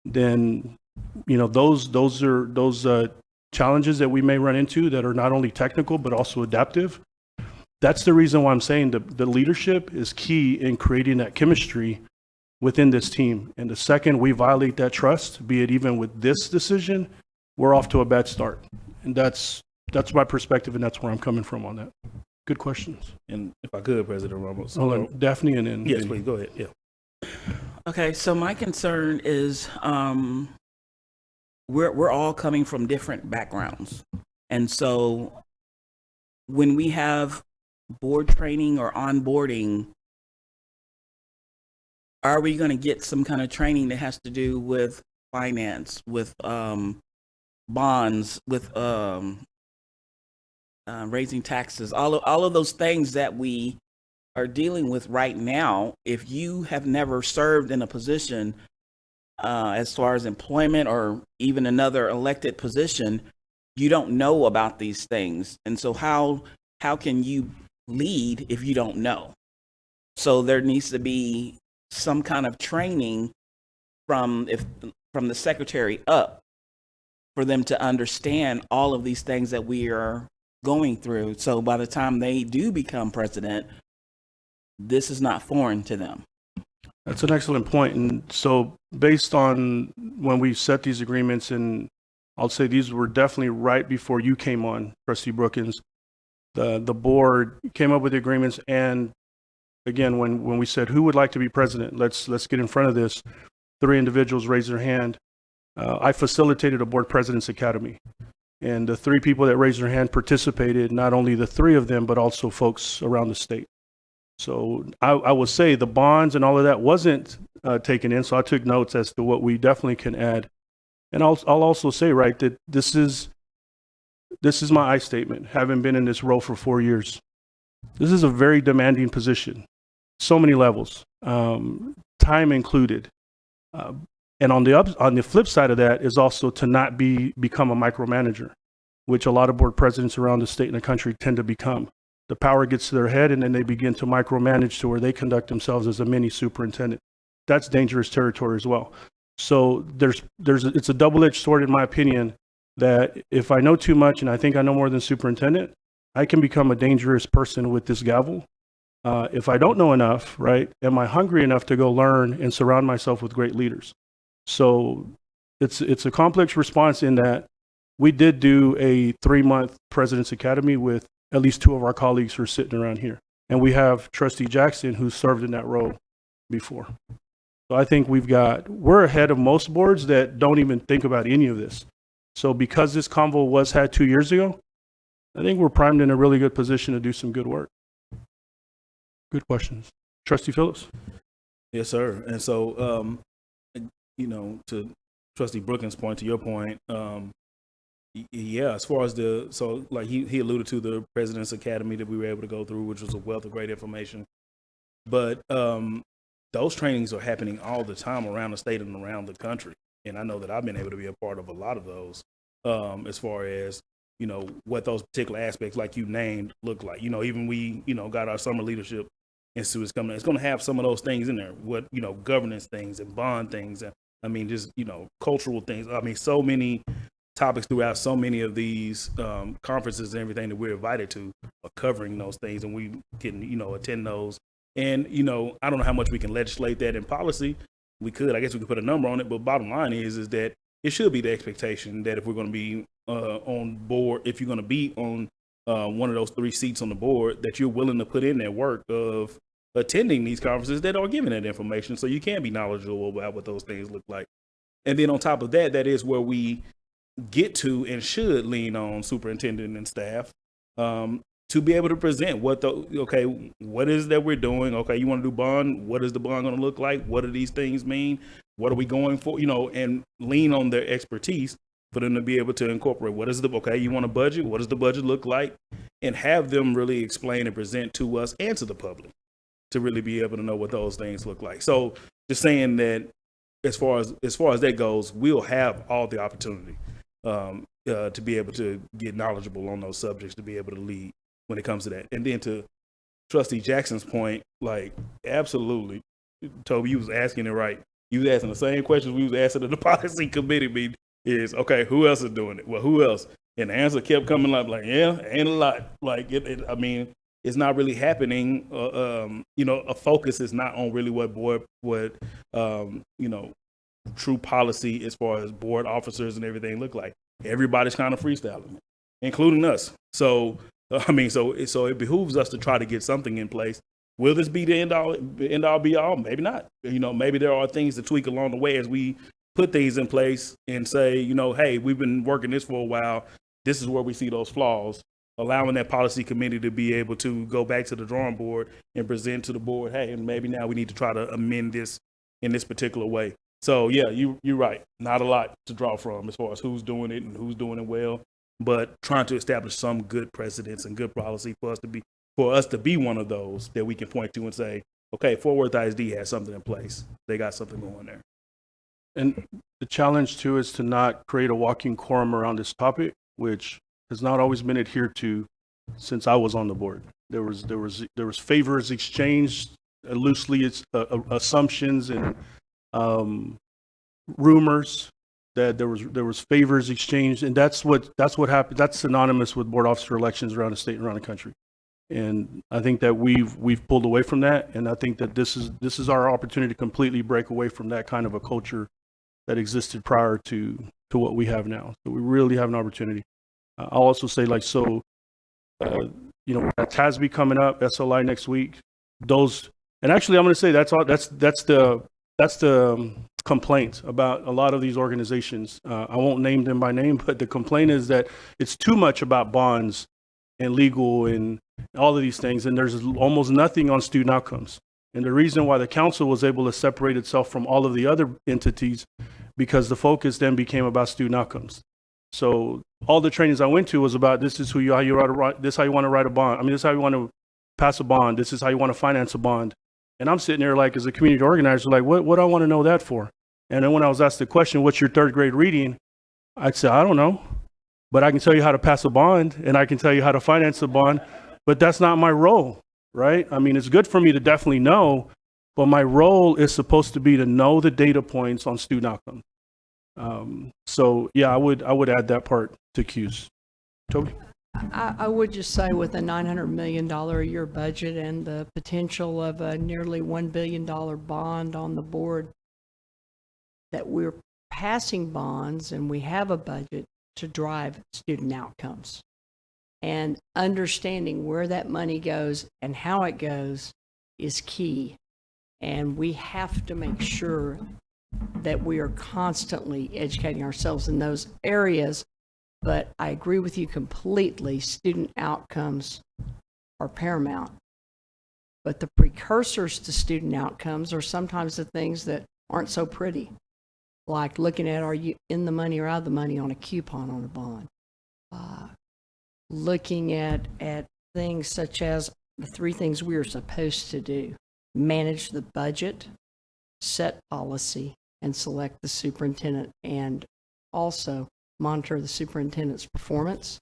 than, those challenges that we may run into that are not only technical but also adaptive. That's the reason why I'm saying the leadership is key in creating that chemistry within this team. And the second we violate that trust, be it even with this decision, we're off to a bad start. And that's my perspective, and that's where I'm coming from on that. Good questions. And if I could, President Ramos. Hold on, Daphne, and then. Yes, please, go ahead. Yeah. Okay, so my concern is we're all coming from different backgrounds. And so when we have board training or onboarding, are we going to get some kind of training that has to do with finance, with bonds, with raising taxes, all of those things that we are dealing with right now? If you have never served in a position as far as employment or even another elected position, you don't know about these things. And so how can you lead if you don't know? So there needs to be some kind of training from the secretary up for them to understand all of these things that we are going through. So by the time they do become president, this is not foreign to them. That's an excellent point. And so based on when we set these agreements, and I'll say these were definitely right before you came on, Trustee Brookins, the board came up with the agreements. And again, when we said, who would like to be president? Let's get in front of this. 3 individuals raised their hand. I facilitated a board president's academy. And the 3 people that raised their hand participated, not only the 3 of them, but also folks around the state. So I will say the bonds and all of that wasn't taken in. So I took notes as to what we definitely can add. And I'll also say, right, that this is my I statement, having been in this role for 4 years. This is a very demanding position, so many levels, time included. And on the flip side of that is also to not become a micromanager. which a lot of board presidents around the state and the country tend to become. The power gets to their head, and then they begin to micromanage to where they conduct themselves as a mini superintendent. That's dangerous territory as well. So it's a double-edged sword, in my opinion, that if I know too much and I think I know more than superintendent, I can become a dangerous person with this gavel. If I don't know enough, right, am I hungry enough to go learn and surround myself with great leaders? So it's a complex response in that we did do a 3-month President's Academy with at least 2 of our colleagues who are sitting around here. And we have Trustee Jackson, who served in that role before. So I think we're ahead of most boards that don't even think about any of this. So because this convo was had 2 years ago, I think we're primed in a really good position to do some good work. Good questions. Trustee Phillips? Yes, sir. And so, to Trustee Brookins' point, to your point, yeah, as far as he alluded to the President's Academy that we were able to go through, which was a wealth of great information. But those trainings are happening all the time around the state and around the country. And I know that I've been able to be a part of a lot of those, as far as, what those particular aspects, like you named, look like. Even we, got our summer leadership institute is coming. It's going to have some of those things in there. What, governance things and bond things. And I mean, just, cultural things. I mean, so many topics throughout so many of these conferences and everything that we're invited to are covering those things, and we can, attend those. And, I don't know how much we can legislate that in policy. We could, I guess we could put a number on it, but bottom line is that it should be the expectation that if we're going to be on board, if you're going to be on one of those 3 seats on the board, that you're willing to put in that work of attending these conferences that are giving that information so you can be knowledgeable about what those things look like. And then on top of that, that is where we get to and should lean on superintendent and staff to be able to present what is that we're doing? Okay, you want to do bond? What is the bond going to look like? What do these things mean? What are we going for? And lean on their expertise for them to be able to incorporate. You want a budget? What does the budget look like? And have them really explain and present to us and to the public to really be able to know what those things look like. So just saying that as far as that goes, we'll have all the opportunity to be able to get knowledgeable on those subjects, to be able to lead when it comes to that. And then to Trustee Jackson's point, like, absolutely, Toby, you was asking it right. You was asking the same questions we was asking at the policy committee meeting is, okay, who else is doing it? Well, who else? And the answer kept coming up like, yeah, ain't a lot. Like, I mean, it's not really happening. A focus is not on really what true policy as far as board officers and everything look like. Everybody's kind of freestyling, including us. So it behooves us to try to get something in place. Will this be the end all be all? Maybe not. Maybe there are things to tweak along the way as we put things in place and say, hey, we've been working this for a while. This is where we see those flaws. Allowing that policy committee to be able to go back to the drawing board and present to the board, hey, and maybe now we need to try to amend this in this particular way. So yeah, you're right. Not a lot to draw from as far as who's doing it and who's doing it well, but trying to establish some good precedents and good policy for us to be one of those that we can point to and say, okay, Fort Worth ISD has something in place. They got something going there. And the challenge too is to not create a walking quorum around this topic, which has not always been adhered to since I was on the board. There was favors exchanged loosely. It's assumptions and rumors that there was favors exchanged, and that's what happened. That's synonymous with board officer elections around the state and around the country. And I think that we've pulled away from that, and I think that this is our opportunity to completely break away from that kind of a culture that existed prior to what we have now. So we really have an opportunity. I'll also say, TASB coming up, SLI next week. And actually, I'm going to say that's the complaint about a lot of these organizations. I won't name them by name, but the complaint is that it's too much about bonds and legal and all of these things, and there's almost nothing on student outcomes. And the reason why the council was able to separate itself from all of the other entities, because the focus then became about student outcomes. So all the trainings I went to was about this is how you want to write a bond. I mean, this is how you want to pass a bond. This is how you want to finance a bond. And I'm sitting there like, as a community organizer, like, what do I want to know that for? And then when I was asked the question, what's your 3rd grade reading? I'd say, I don't know. but I can tell you how to pass a bond and I can tell you how to finance a bond, but that's not my role, right? I mean, it's good for me to definitely know, but my role is supposed to be to know the data points on student outcomes. So yeah, I would add that part to Q's. Toby? I would just say with a $900 million a year budget and the potential of a nearly $1 billion bond on the board, that we're passing bonds and we have a budget to drive student outcomes. And understanding where that money goes and how it goes is key. And we have to make sure that we are constantly educating ourselves in those areas. But I agree with you completely. Student outcomes are paramount. But the precursors to student outcomes are sometimes the things that aren't so pretty, like looking at, are you in the money or out of the money on a coupon on a bond? Looking at things such as the three things we are supposed to do: manage the budget, set policy, and select the superintendent, and also monitor the superintendent's performance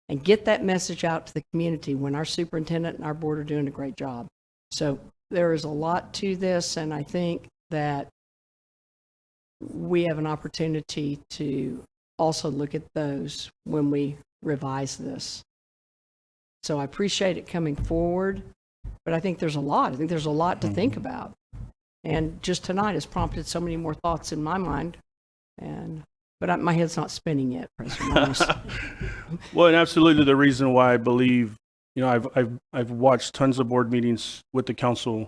and get that message out to the community when our superintendent and our board are doing a great job. So there is a lot to this, and I think that we have an opportunity to also look at those when we revise this. So I appreciate it coming forward, but I think there's a lot. I think there's a lot to think about. And just tonight has prompted so many more thoughts in my mind. But my head's not spinning yet, President Ramos. Well, and absolutely the reason why I believe, you know, I've watched tons of board meetings with the council.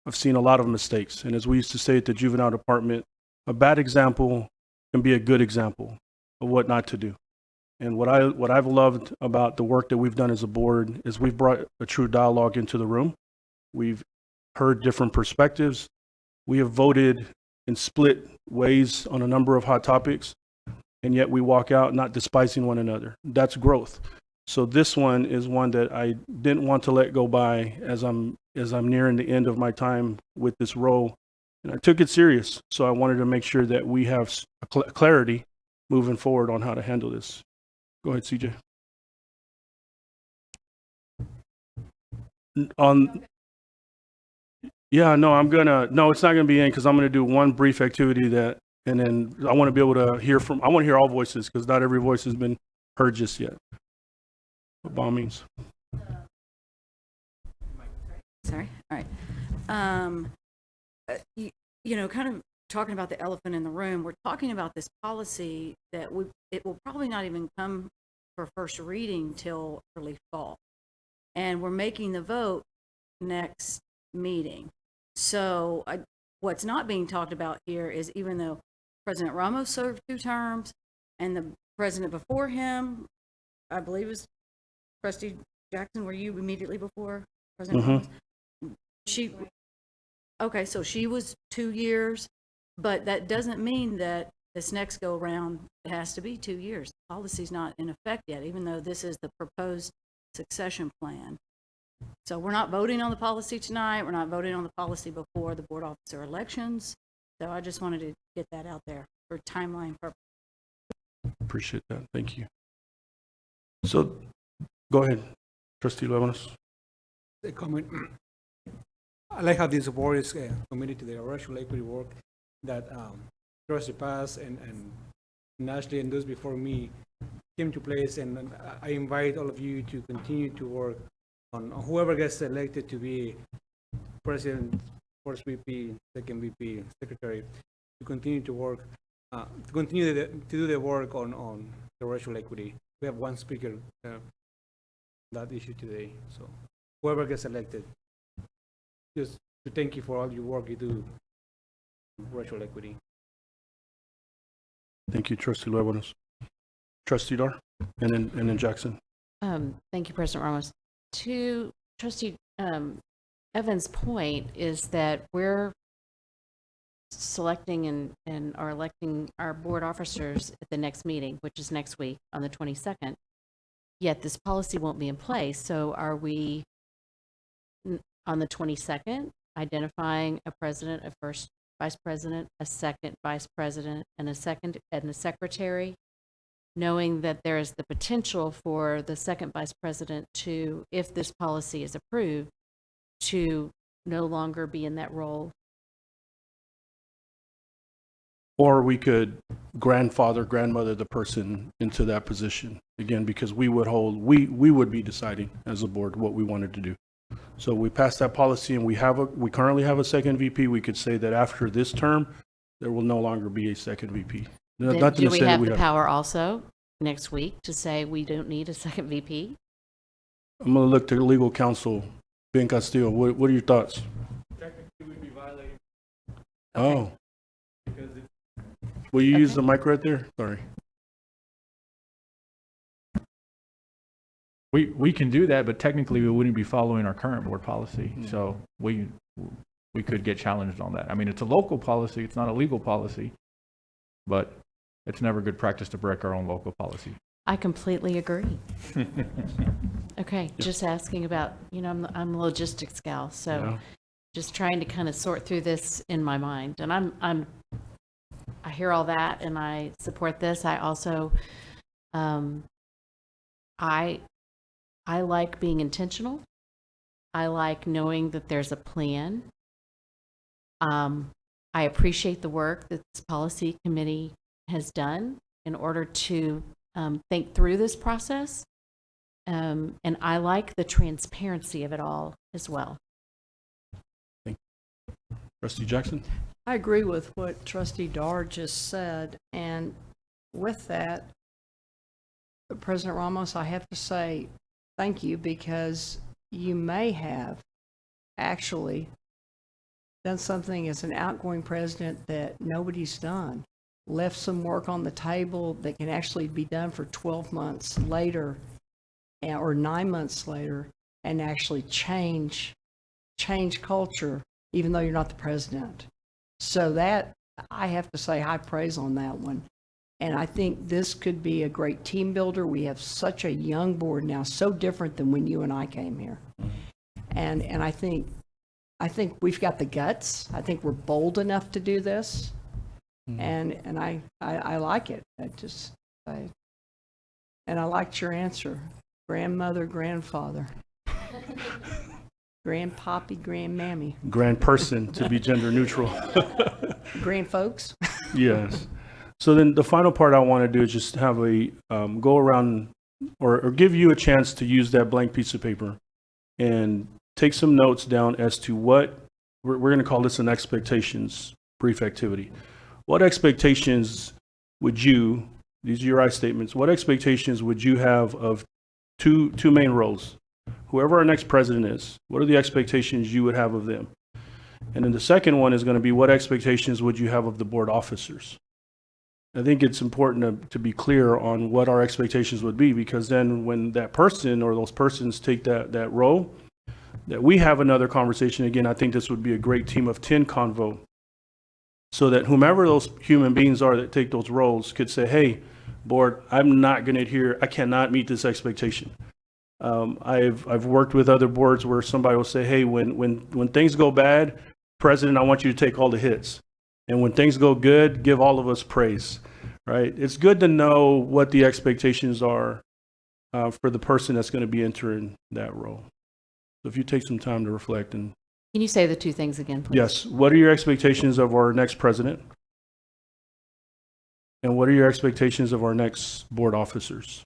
I've seen a lot of mistakes. And as we used to say at the juvenile department, a bad example can be a good example of what not to do. And what I've loved about the work that we've done as a board is we've brought a true dialogue into the room. We've heard different perspectives. We have voted in split ways on a number of hot topics, and yet we walk out not despising one another. That's growth. So this one is one that I didn't want to let go by as I'm nearing the end of my time with this role, and I took it serious. So I wanted to make sure that we have clarity moving forward on how to handle this. Go ahead, CJ. Yeah, no, it's not gonna be in, because I'm gonna do one brief activity and then I want to be able to I want to hear all voices, because not every voice has been heard just yet. But by all means. Sorry. All right. You know, kind of talking about the elephant in the room, we're talking about this policy that it will probably not even come for first reading till early fall. And we're making the vote next meeting. So what's not being talked about here is, even though President Ramos served 2 terms and the president before him, I believe, was Trustee Jackson, were you immediately before President Ramos? So she was 2 years, but that doesn't mean that this next go around it has to be 2 years. The policy's not in effect yet, even though this is the proposed succession plan. So we're not voting on the policy tonight. We're not voting on the policy before the board officer elections. So I just wanted to get that out there for timeline purposes. Appreciate that. Thank you. So go ahead, Trustee Lebanos. A comment. I like how this board is committed to the racial equity work that Trustee Paz and Ashley and those before me came to place, and I invite all of you to continue to work on whoever gets elected to be president, first VP, second VP, secretary, to continue to work, to continue to do the work on the racial equity. We have one speaker that issue today, so whoever gets elected, just to thank you for all your work you do on racial equity. Thank you, Trustee Lebanos. Trustee Dar, and then Jackson. Thank you, President Ramos. To Trustee Evans' point is that we're selecting and are electing our board officers at the next meeting, which is next week on the 22nd. Yet this policy won't be in place. So are we on the 22nd identifying a president, a first vice president, a second vice president, and a secretary knowing that there is the potential for the second vice president to, if this policy is approved, to no longer be in that role. Or we could grandmother the person into that position, again, because we would be deciding as a board what we wanted to do. So we passed that policy and we currently have a second VP. We could say that after this term, there will no longer be a second VP. Then Not to do we say that have the power also next week to say we don't need a second VP? I'm going to look to legal counsel, Ben Castillo. What are your thoughts? Technically, we'd be violating. Oh. Will you use the mic right there? Sorry. We can do that, but technically we wouldn't be following our current board policy. So we could get challenged on that. I mean, it's a local policy. It's not a legal policy, but it's never good practice to break our own local policy. I completely agree. Okay, just asking about, I'm a logistics gal, so Yeah. just trying to kind of sort through this in my mind. And I hear all that and I support this. I also, I like being intentional. I like knowing that there's a plan. I appreciate the work that this policy committee has done in order to think through this process. And I like the transparency of it all as well. Trustee Jackson? I agree with what Trustee Dar just said, and with that, President Ramos, I have to say thank you, because you may have actually done something as an outgoing president that nobody's done, left some work on the table that can actually be done for 12 months later or 9 months later, and actually change culture, even though you're not the president. So that, I have to say high praise on that one. And I think this could be a great team builder. We have such a young board now, so different than when you and I came here. And I think we've got the guts. I think we're bold enough to do this. And I like it. And I liked your answer. Grandmother, grandfather. Grandpappy, grandmammy. Grand person, to be gender neutral. Grand folks. Yes. So then the final part I want to do is just have a go around or give you a chance to use that blank piece of paper and take some notes down as to what we're going to call this an expectations brief activity. What expectations would you, these are your I statements, what expectations would you have of two main roles? Whoever our next president is, what are the expectations you would have of them? And then the second one is going to be, what expectations would you have of the board officers? I think it's important to be clear on what our expectations would be, because then when that person or those persons take that role, that we have another conversation. Again, I think this would be a great team of 10 convo, so that whomever those human beings are that take those roles could say, hey, board, I'm not going to adhere, I cannot meet this expectation. I've worked with other boards where somebody will say, hey, when things go bad, president, I want you to take all the hits. And when things go good, give all of us praise, right? It's good to know what the expectations are for the person that's going to be entering that role. So if you take some time to reflect and. Can you say the two things again, please? Yes. What are your expectations of our next president? And what are your expectations of our next board officers?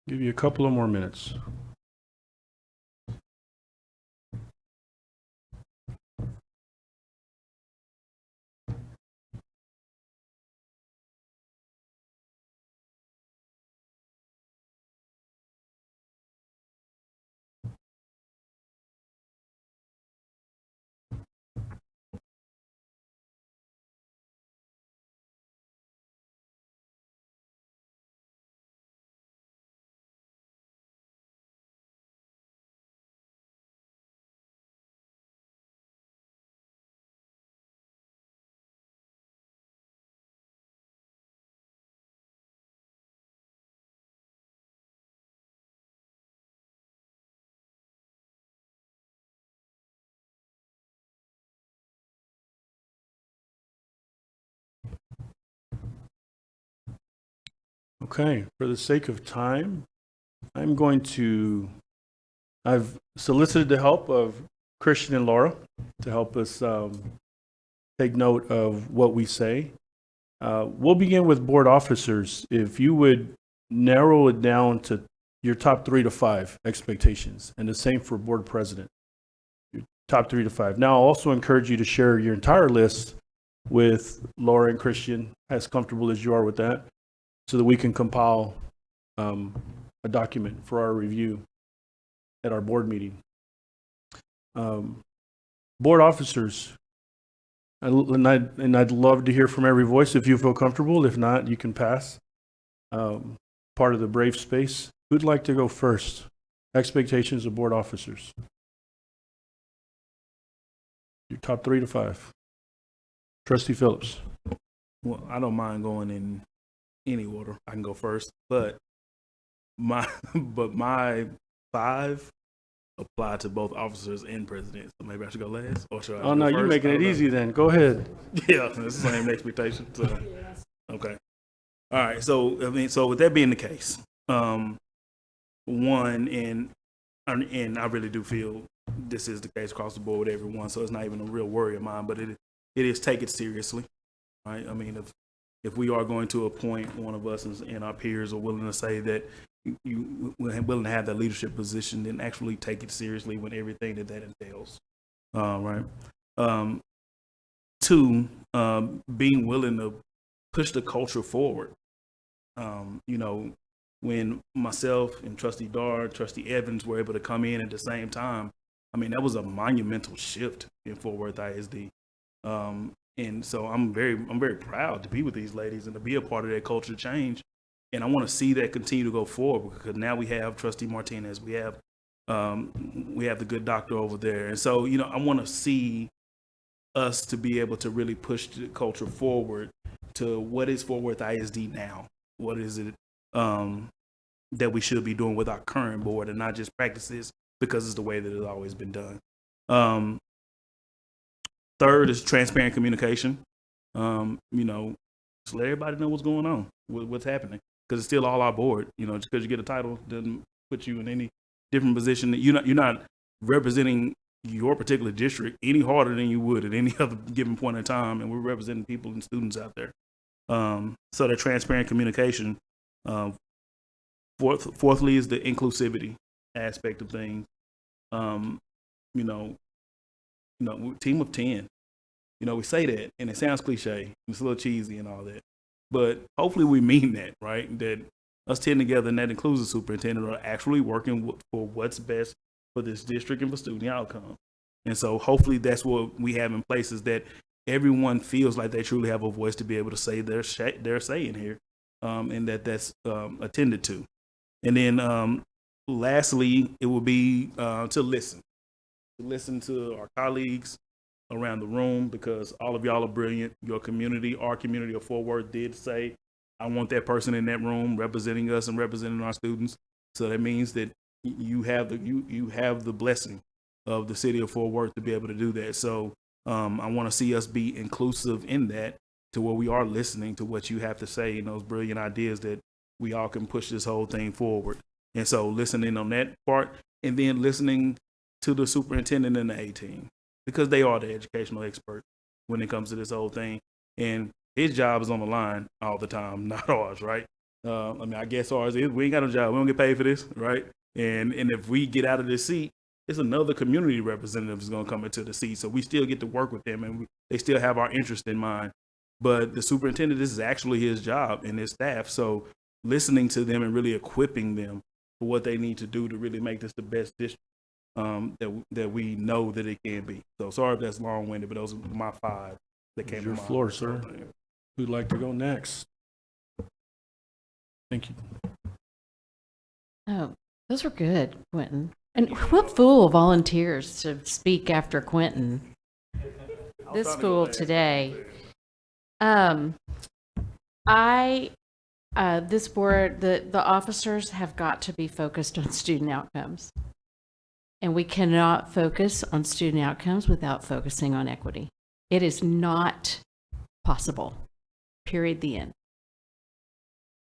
Give you a couple of more minutes. Okay, for the sake of time, I've solicited the help of Christian and Laura to help us take note of what we say. We'll begin with board officers. If you would narrow it down to your top 3 to 5 expectations, and the same for board president. Your top 3 to 5. Now, I'll also encourage you to share your entire list with Laura and Christian, as comfortable as you are with that, so that we can compile a document for our review at our board meeting. Board officers, and I'd love to hear from every voice if you feel comfortable. If not, you can pass. Part of the brave space. Who'd like to go first? Expectations of board officers. Your top 3 to 5. Trustee Phillips. Well, I don't mind going in any order. I can go first, but my 5 apply to both officers and president. So maybe I should go last, or should I? Oh no, you're making it easy then. Go ahead. Yeah, it's the same expectation. So, okay. All right. So so with that being the case, one, and I really do feel this is the case across the board with everyone. So it's not even a real worry of mine, but it is take it seriously, right? I mean, if we are going to appoint one of us and our peers are willing to say that you willing to have that leadership position, then actually take it seriously with everything that entails, right? 2, being willing to push the culture forward. When myself and Trustee Dar, Trustee Evans were able to come in at the same time, I mean, that was a monumental shift in Fort Worth ISD. And so I'm very proud to be with these ladies and to be a part of that culture change. And I want to see that continue to go forward, because now we have Trustee Martinez, we have the good doctor over there. And so, I want to see us to be able to really push the culture forward to what is Fort Worth ISD now? What is it that we should be doing with our current board, and not just practices because it's the way that it's always been done. 3rd is transparent communication. Just let everybody know what's going on, what's happening, because it's still all our board. Just because you get a title doesn't put you in any different position. You're not representing your particular district any harder than you would at any other given point in time, and we're representing people and students out there. So the transparent communication. Fourthly is the inclusivity aspect of things. Team of 10. We say that, and it sounds cliche. It's a little cheesy and all that, but hopefully we mean that, right? That us 10 together, and that includes the superintendent, are actually working for what's best for this district and for student outcome. And so hopefully that's what we have in place, is that everyone feels like they truly have a voice to be able to say their say in here, and that's attended to. And then lastly, it will be to listen to our colleagues around the room, because all of y'all are brilliant. Your community, our community of Fort Worth, did say, I want that person in that room representing us and representing our students. So that means that you have the blessing of the city of Fort Worth to be able to do that. So I want to see us be inclusive in that, to where we are listening to what you have to say and those brilliant ideas, that we all can push this whole thing forward. And so listening on that part, and then listening to the superintendent and the A team, because they are the educational expert when it comes to this whole thing. And his job is on the line all the time, not ours, right? I mean, I guess ours is, we ain't got no job. We don't get paid for this, right? And if we get out of this seat, it's another community representative is going to come into the seat. So we still get to work with them, and they still have our interest in mind. But the superintendent, this is actually his job and his staff. So listening to them and really equipping them for what they need to do to really make this the best district that we know that it can be. So sorry if that's long-winded, but those are my 5 that came It's to your mind. floor, sir. Who'd like to go next? Thank you. Oh, those were good, Quentin. And what fool volunteers to speak after Quentin? This fool today. This board, the officers have got to be focused on student outcomes. And we cannot focus on student outcomes without focusing on equity. It is not possible, period, the end.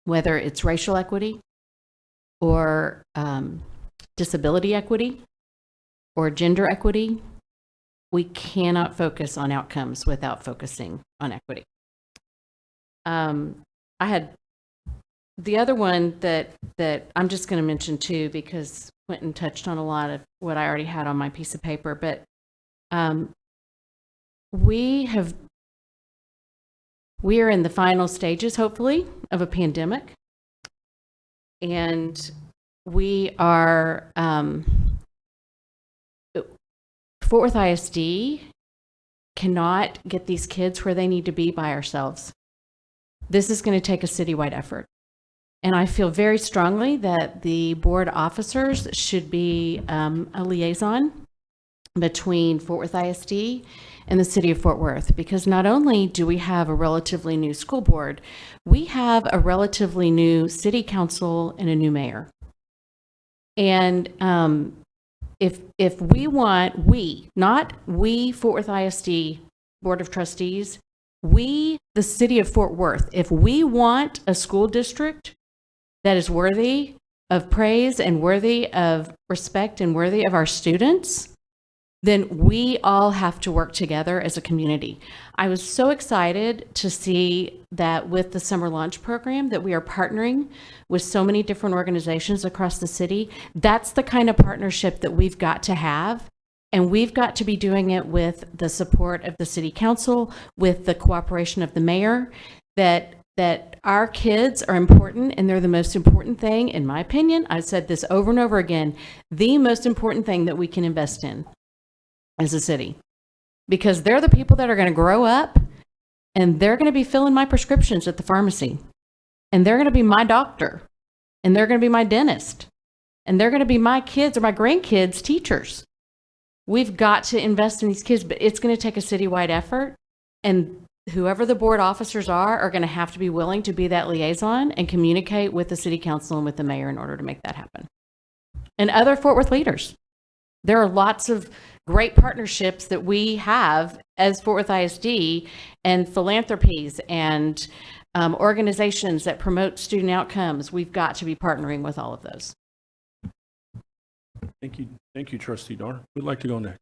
Whether it's racial equity or disability equity or gender equity, we cannot focus on outcomes without focusing on equity. I had the other one that I'm just going to mention too, because Quentin touched on a lot of what I already had on my piece of paper, but we are in the final stages, hopefully, of a pandemic. And we are, Fort Worth ISD cannot get these kids where they need to be by ourselves. This is going to take a citywide effort. And I feel very strongly that the board officers should be a liaison between Fort Worth ISD and the city of Fort Worth, because not only do we have a relatively new school board, we have a relatively new city council and a new mayor. And if we want, not we, Fort Worth ISD Board of Trustees, we, the city of Fort Worth, if we want a school district that is worthy of praise and worthy of respect and worthy of our students, then we all have to work together as a community. I was so excited to see that with the summer launch program that we are partnering with so many different organizations across the city. That's the kind of partnership that we've got to have. And we've got to be doing it with the support of the city council, with the cooperation of the mayor, that our kids are important, and they're the most important thing, in my opinion. I've said this over and over again, the most important thing that we can invest in as a city, because they're the people that are going to grow up and they're going to be filling my prescriptions at the pharmacy, and they're going to be my doctor, and they're going to be my dentist, and they're going to be my kids or my grandkids' teachers. We've got to invest in these kids, but it's going to take a citywide effort, and whoever the board officers are going to have to be willing to be that liaison and communicate with the city council and with the mayor in order to make that happen. And other Fort Worth leaders. There are lots of great partnerships that we have as Fort Worth ISD and philanthropies and organizations that promote student outcomes. We've got to be partnering with all of those. Thank you, Trustee Dar. Who'd like to go next?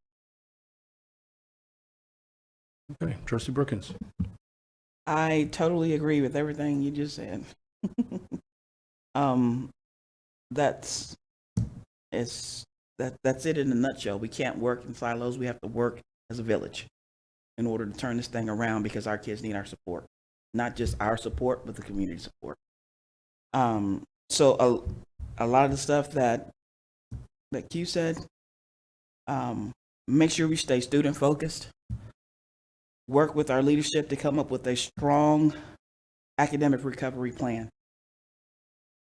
Okay, Trustee Brookins. I totally agree with everything you just said. That's it in a nutshell. We can't work in silos. We have to work as a village in order to turn this thing around, because our kids need our support, not just our support, but the community support. So a lot of the stuff that Q said, make sure we stay student focused. Work with our leadership to come up with a strong academic recovery plan.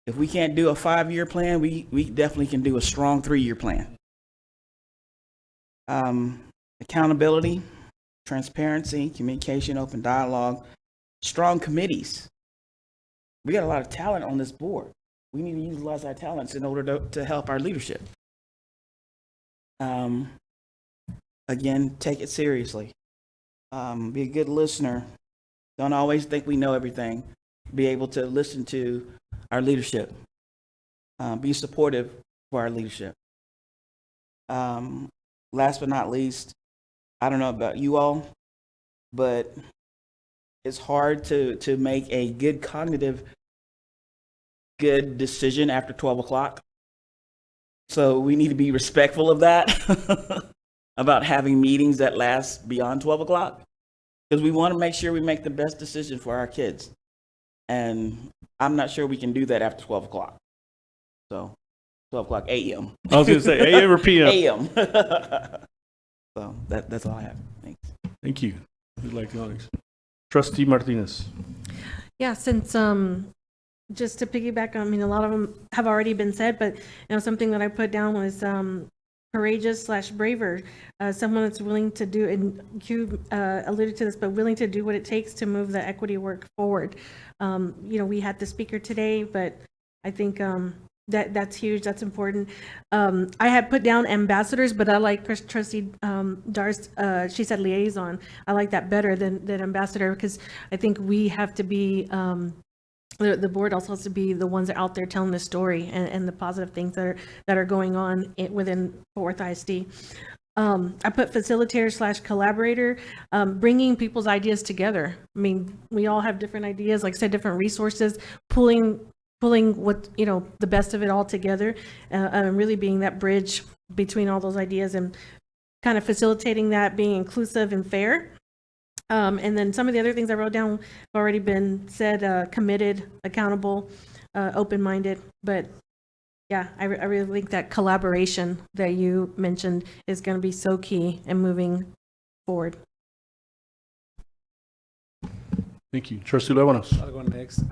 If we can't do a 5-year plan, we definitely can do a strong 3-year plan. Accountability, transparency, communication, open dialogue, strong committees. We got a lot of talent on this board. We need to utilize our talents in order to help our leadership. Again, take it seriously. Be a good listener. Don't always think we know everything. Be able to listen to our leadership. Be supportive for our leadership. Last but not least, I don't know about you all, but it's hard to make a good cognitive good decision after 12 o'clock. So we need to be respectful of that, about having meetings that last beyond 12 o'clock, because we want to make sure we make the best decision for our kids. And I'm not sure we can do that after 12 o'clock. So 12 o'clock a.m. I was going to say AM or PM? a.m. So that's all I have. Thanks. Thank you. Who'd like to go next? Trustee Martinez. Yeah, since just to piggyback, I mean, a lot of them have already been said, but something that I put down was courageous/braver, someone that's willing to do, and you alluded to this, but willing to do what it takes to move the equity work forward. We had the speaker today, but I think that's huge. That's important. I had put down ambassadors, but I like Trustee Dar's. She said liaison. I like that better than ambassador, because I think we have to be. The board also has to be the ones that are out there telling the story and the positive things that are going on within Fort Worth ISD. I put facilitator/collaborator, bringing people's ideas together. I mean, we all have different ideas, like I said, different resources, pulling what, the best of it all together, and really being that bridge between all those ideas and kind of facilitating that, being inclusive and fair. And then some of the other things I wrote down have already been said, committed, accountable, open-minded. But yeah, I really think that collaboration that you mentioned is going to be so key in moving forward. Thank you. Trustee Lebanos. I'll go next.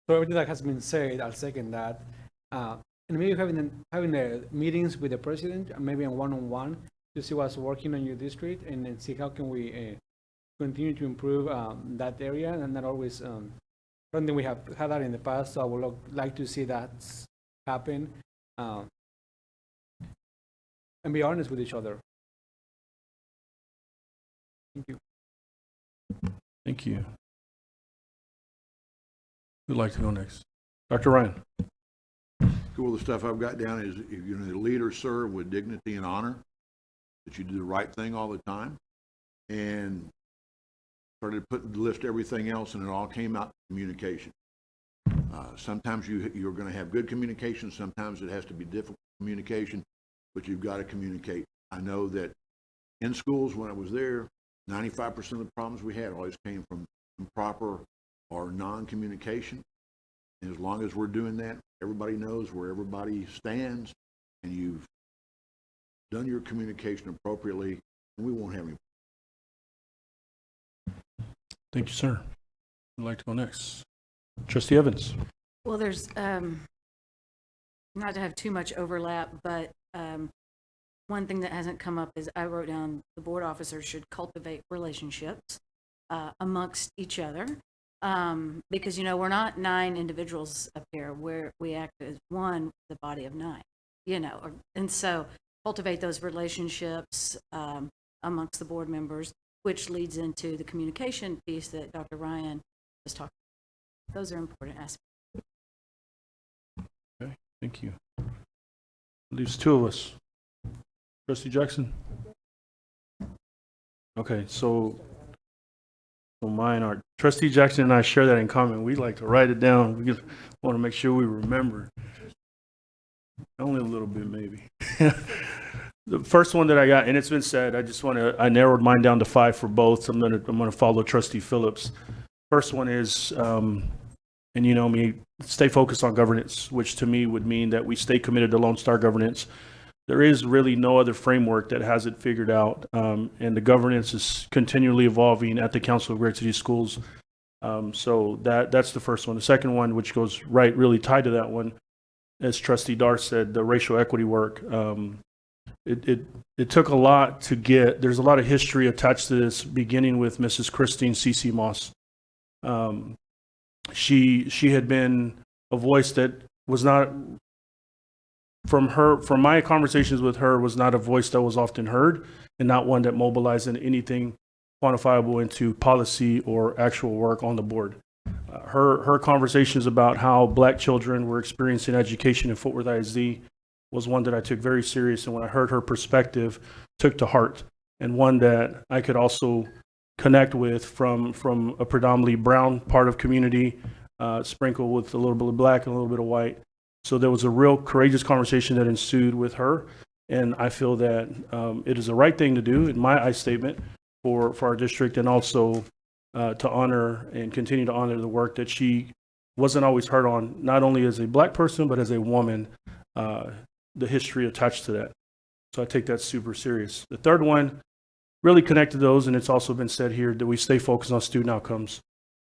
So everything that has been said, I'll second that. And maybe having meetings with the president, maybe a one-on-one, to see what's working on your district, and then see how can we continue to improve that area, and not always something we have had that in the past. So I would like to see that happen, and be honest with each other. Thank you. Thank you. Who'd like to go next? Dr. Ryan. Cool. The stuff I've got down is, if you're the leader, serve with dignity and honor, that you do the right thing all the time, and started to list everything else, and it all came out communication. Sometimes you're going to have good communication. Sometimes it has to be difficult communication, but you've got to communicate. I know that in schools when I was there, 95% of the problems we had always came from improper or non-communication. And as long as we're doing that, everybody knows where everybody stands, and you've done your communication appropriately, and we won't have any. Thank you, sir. Who'd like to go next? Trustee Evans. Well, there's, not to have too much overlap, but one thing that hasn't come up is I wrote down the board officers should cultivate relationships amongst each other. Because, we're not 9 individuals up here, where we act as one, the body of 9, and so cultivate those relationships amongst the board members, which leads into the communication piece that Dr. Ryan was talking about. Those are important aspects. Okay, thank you. Leaves 2 of us. Trustee Jackson? Okay, so mine are, Trustee Jackson and I share that in common. We like to write it down. We just want to make sure we remember. Only a little bit, maybe. The first one that I got, and it's been said, I narrowed mine down to 5 for both. So I'm gonna follow Trustee Phillips. First one is, and you know me, stay focused on governance, which to me would mean that we stay committed to Lone Star governance. There is really no other framework that has it figured out, and the governance is continually evolving at the Council of Great City Schools. So that's the first one. The second one, which goes right, really tied to that one, as Trustee Dar said, the racial equity work. It took a lot to get. There's a lot of history attached to this, beginning with Mrs. Christine C.C. Moss. She had been a voice that was not, from my conversations with her, was not a voice that was often heard, and not one that mobilized in anything quantifiable into policy or actual work on the board. Her conversations about how Black children were experiencing education in Fort Worth ISD was one that I took very serious, and when I heard her perspective, took to heart, and one that I could also connect with from a predominantly brown part of community, sprinkled with a little bit of black and a little bit of white. So there was a real courageous conversation that ensued with her. And I feel that it is the right thing to do, in my I statement, for our district, and also to honor and continue to honor the work that she wasn't always heard on, not only as a black person, but as a woman, the history attached to that. So I take that super serious. The third one, really connected to those, and it's also been said here, that we stay focused on student outcomes.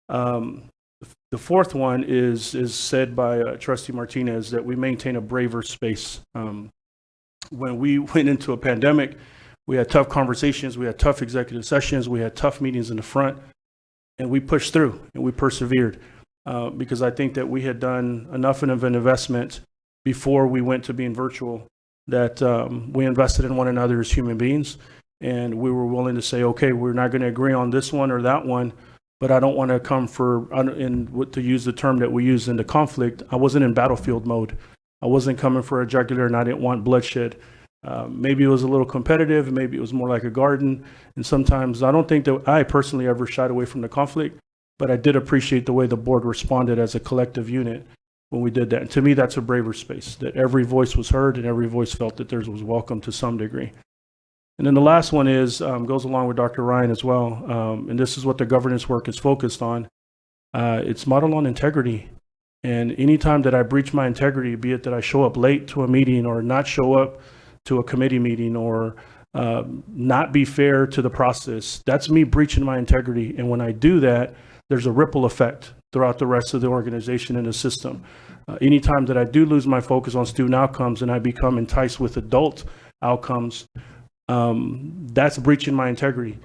The fourth one is said by Trustee Martinez, that we maintain a braver space. When we went into a pandemic, we had tough conversations, we had tough executive sessions, we had tough meetings in the front, and we pushed through and we persevered because I think that we had done enough of an investment before we went to being virtual, that we invested in one another as human beings, and we were willing to say, okay, we're not going to agree on this one or that one, but I don't want to come to use the term that we use in the conflict. I wasn't in battlefield mode. I wasn't coming for a jugular, and I didn't want bloodshed. Maybe it was a little competitive, maybe it was more like a garden, and sometimes I don't think that I personally ever shied away from the conflict, but I did appreciate the way the board responded as a collective unit when we did that. And to me, that's a braver space, that every voice was heard and every voice felt that theirs was welcome to some degree. And then the last one is, goes along with Dr. Ryan as well, and this is what the governance work is focused on. It's modeled on integrity. And anytime that I breach my integrity, be it that I show up late to a meeting or not show up to a committee meeting or not be fair to the process, that's me breaching my integrity. And when I do that, there's a ripple effect throughout the rest of the organization and the system. Anytime that I do lose my focus on student outcomes and I become enticed with adult outcomes, that's breaching my integrity.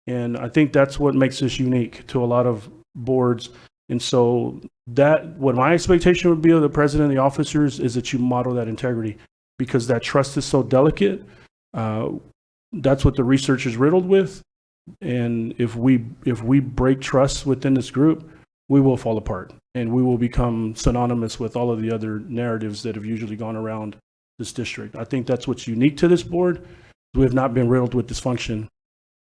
And I think that's what makes this unique to a lot of boards. And so what my expectation would be of the president and the officers is that you model that integrity, because that trust is so delicate. That's what the research is riddled with. And if we break trust within this group, we will fall apart and we will become synonymous with all of the other narratives that have usually gone around this district. I think that's what's unique to this board. We have not been riddled with dysfunction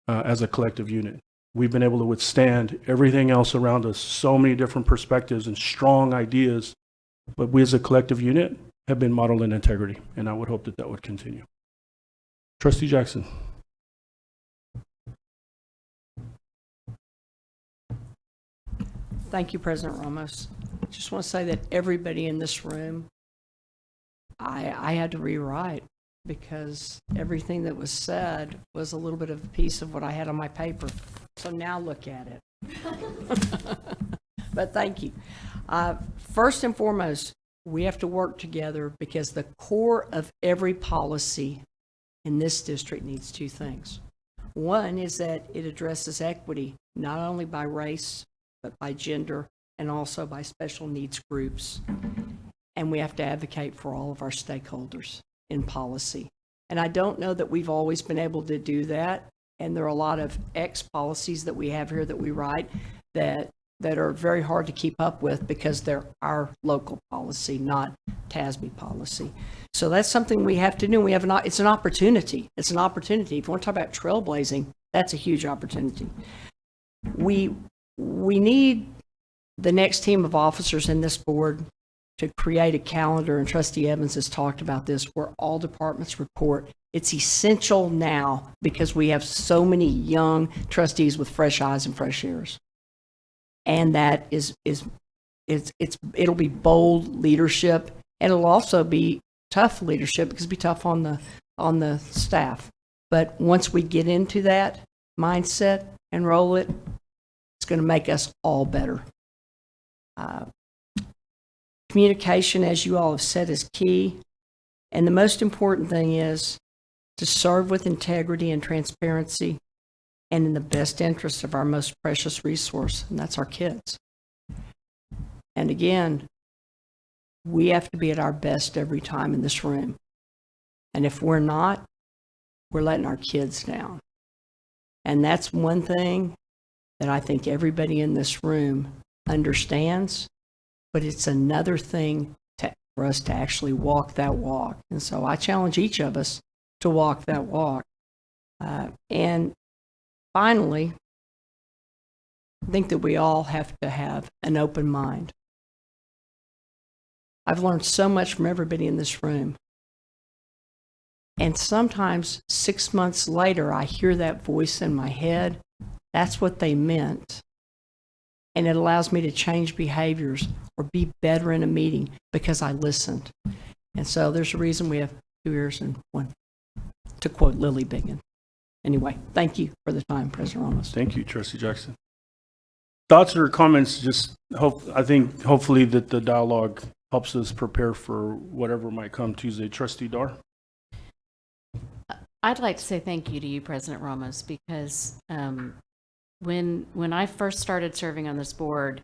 as a collective unit. We've been able to withstand everything else around us, so many different perspectives and strong ideas, but we as a collective unit have been modeled in integrity, and I would hope that that would continue. Trustee Jackson. Thank you, President Ramos. I just want to say that everybody in this room, I had to rewrite, because everything that was said was a little bit of a piece of what I had on my paper. So now look at it. But thank you. First and foremost, we have to work together, because the core of every policy in this district needs two things. One is that it addresses equity, not only by race, but by gender, and also by special needs groups. And we have to advocate for all of our stakeholders in policy. And I don't know that we've always been able to do that. And there are a lot of policies that we have here that we write that are very hard to keep up with, because they're our local policy, not TASB policy. So that's something we have to do. It's an opportunity. It's an opportunity. If you want to talk about trailblazing, that's a huge opportunity. We need the next team of officers in this board to create a calendar, and Trustee Evans has talked about this, where all departments report. It's essential now, because we have so many young trustees with fresh eyes and fresh ears. And that it'll be bold leadership, and it'll also be tough leadership, because it'll be tough on the staff. But once we get into that mindset and roll it, it's going to make us all better. Communication, as you all have said, is key. And the most important thing is to serve with integrity and transparency, and in the best interest of our most precious resource, and that's our kids. And again, we have to be at our best every time in this room. And if we're not, we're letting our kids down. And that's one thing that I think everybody in this room understands, but it's another thing for us to actually walk that walk. And so I challenge each of us to walk that walk. And finally, I think that we all have to have an open mind. I've learned so much from everybody in this room. And sometimes 6 months later, I hear that voice in my head. That's what they meant. And it allows me to change behaviors or be better in a meeting because I listened. And so there's a reason we have 2 ears and 1, to quote Lily Biggin. Anyway, thank you for the time, President Ramos. Thank you, Trustee Jackson. Thoughts or comments? I think hopefully that the dialogue helps us prepare for whatever might come Tuesday. Trustee Dar? I'd like to say thank you to you, President Ramos, because when I first started serving on this board,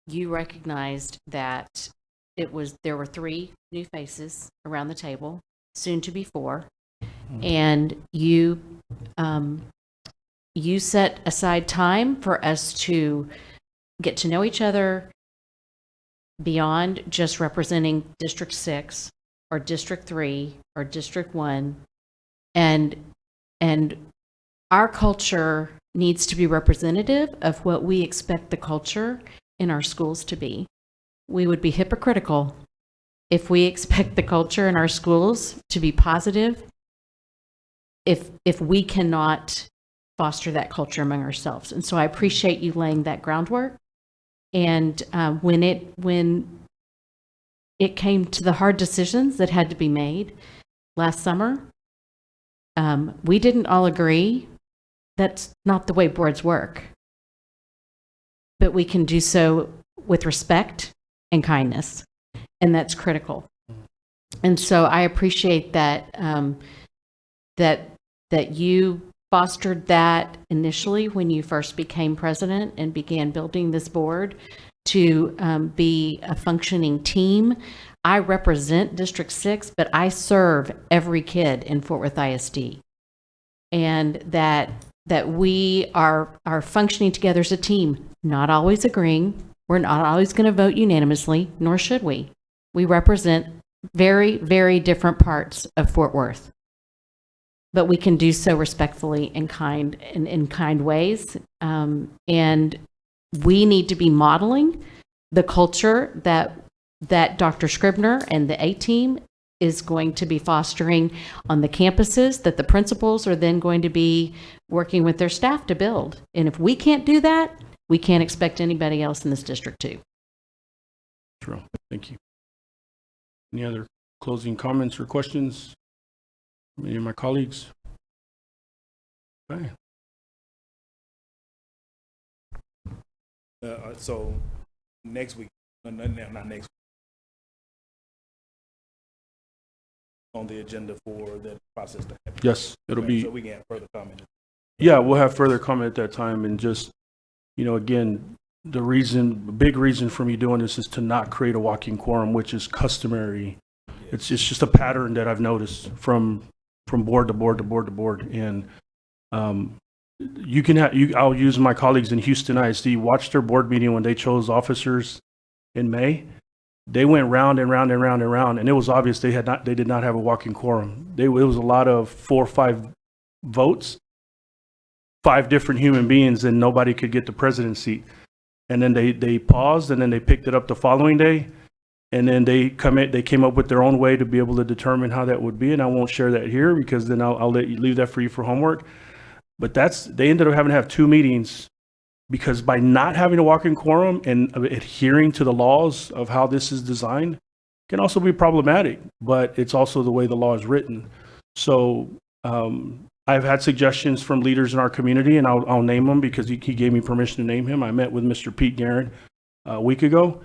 you recognized that there were 3 new faces around the table, soon to be 4, and you set aside time for us to get to know each other beyond just representing District 6 or District 3 or District 1. And our culture needs to be representative of what we expect the culture in our schools to be. We would be hypocritical if we expect the culture in our schools to be positive if we cannot foster that culture among ourselves. And so I appreciate you laying that groundwork. And when it came to the hard decisions that had to be made last summer, we didn't all agree. That's not the way boards work. But we can do so with respect and kindness, and that's critical. And so I appreciate that that you fostered that initially when you first became president and began building this board to be a functioning team. I represent District 6, but I serve every kid in Fort Worth ISD. And that we are functioning together as a team, not always agreeing. We're not always going to vote unanimously, nor should we. We represent very, very different parts of Fort Worth. But we can do so respectfully and in kind ways. And we need to be modeling the culture that Dr. Scribner and the A-team is going to be fostering on the campuses, that the principals are then going to be working with their staff to build. And if we can't do that, we can't expect anybody else in this district to. True. Thank you. Any other closing comments or questions from any of my colleagues? Okay. So next week, not next week, on the agenda for the process to happen. Yes, it'll be. So we can have further comment. Yeah, we'll have further comment at that time. And just, again, the big reason for me doing this is to not create a walking quorum, which is customary. It's just a pattern that I've noticed from board to board to board to board. And I'll use my colleagues in Houston ISD, watch their board meeting when they chose officers in May. They went round and round and round and round, and it was obvious they did not have a walking quorum. It was a lot of 4 or 5 votes, 5 different human beings, and nobody could get the president's seat. And then they paused, and then they picked it up the following day, and then they came up with their own way to be able to determine how that would be. And I won't share that here because then I'll leave that for you for homework. But they ended up having to have 2 meetings. Because by not having a walking quorum and adhering to the laws of how this is designed can also be problematic, but it's also the way the law is written. So I've had suggestions from leaders in our community, and I'll name them because he gave me permission to name him. I met with Mr. Pete Guerin a week ago,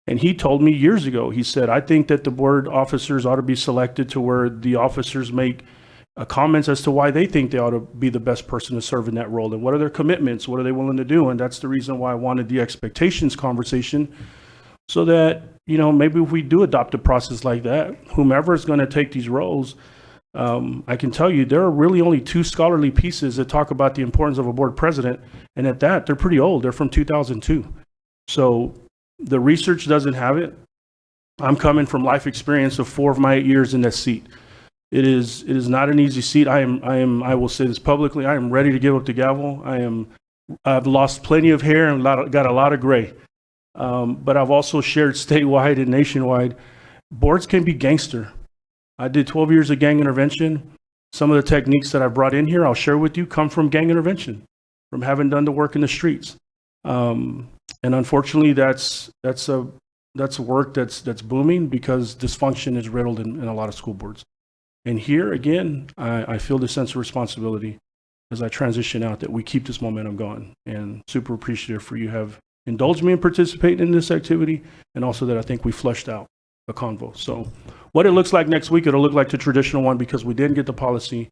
and he told me years ago, he said, I think that the board officers ought to be selected to where the officers make comments as to why they think they ought to be the best person to serve in that role and what are their commitments, what are they willing to do. And that's the reason why I wanted the expectations conversation, so that, maybe if we do adopt a process like that, whomever is going to take these roles, I can tell you there are really only 2 scholarly pieces that talk about the importance of a board president. And at that, they're pretty old. They're from 2002. So the research doesn't have it. I'm coming from life experience of 4 of my 8 years in that seat. It is not an easy seat. I will say this publicly. I am ready to give up the gavel. I've lost plenty of hair and got a lot of gray. But I've also shared statewide and nationwide. boards can be gangster. I did 12 years of gang intervention. Some of the techniques that I brought in here, I'll share with you, come from gang intervention, from having done the work in the streets. And unfortunately, that's work that's booming because dysfunction is riddled in a lot of school boards. And here, again, I feel the sense of responsibility as I transition out that we keep this momentum going, and super appreciative for you have indulged me in participating in this activity, and also that I think we flushed out a convo. So what it looks like next week, it'll look like the traditional one because we didn't get the policy.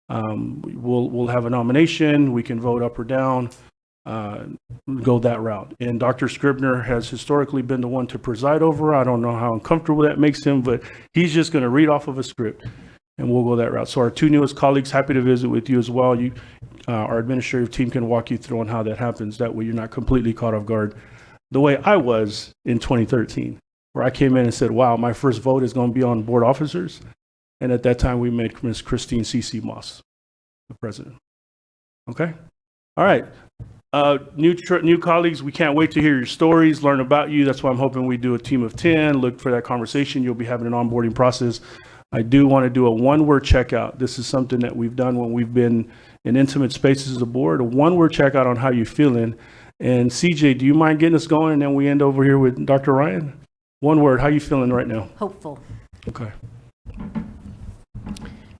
We'll have a nomination, we can vote up or down, go that route. And Dr. Scribner has historically been the one to preside over. I don't know how uncomfortable that makes him, but he's just going to read off of a script and we'll go that route. So our two newest colleagues, happy to visit with you as well. Our administrative team can walk you through on how that happens. That way you're not completely caught off guard the way I was in 2013, where I came in and said, wow, my first vote is going to be on board officers. And at that time we made Ms. Christine C.C. Moss the president. Okay. All right. New colleagues, we can't wait to hear your stories, learn about you. That's why I'm hoping we do a team of 10, look for that conversation. You'll be having an onboarding process. I do want to do a one-word checkout. This is something that we've done when we've been in intimate spaces as a board, a one-word checkout on how you're feeling. And CJ, do you mind getting us going? And then we end over here with Dr. Ryan. One word, how you feeling right now? Hopeful. Okay.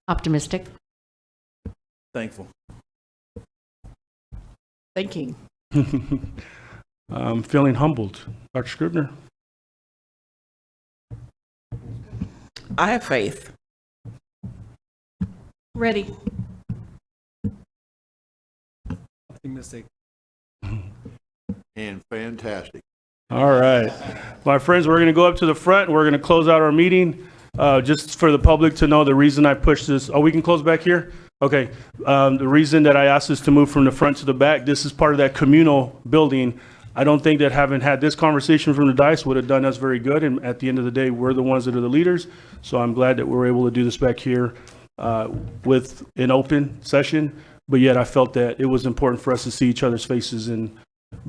Optimistic. Thankful. Thinking. I'm feeling humbled. Dr. Scribner? I have faith. Ready. Optimistic. And fantastic. All right. My friends, we're going to go up to the front. We're going to close out our meeting. Just for the public to know the reason I pushed this. Oh, we can close back here? Okay. The reason that I asked us to move from the front to the back, this is part of that communal building. I don't think that having had this conversation from the dais would have done us very good. And at the end of the day, we're the ones that are the leaders. So I'm glad that we're able to do this back here with an open session. But yet I felt that it was important for us to see each other's faces and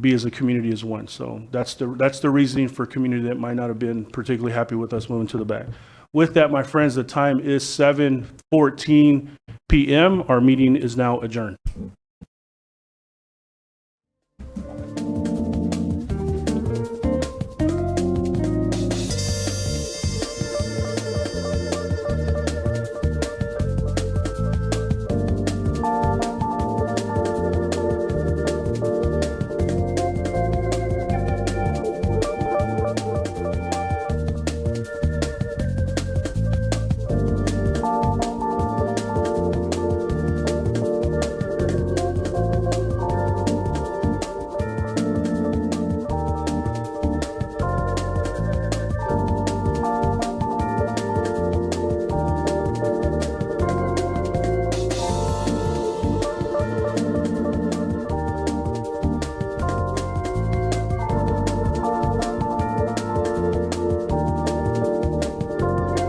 be as a community as one. So that's the reasoning for a community that might not have been particularly happy with us moving to the back. With that, my friends, the time is 7:14 p.m. Our meeting is now adjourned.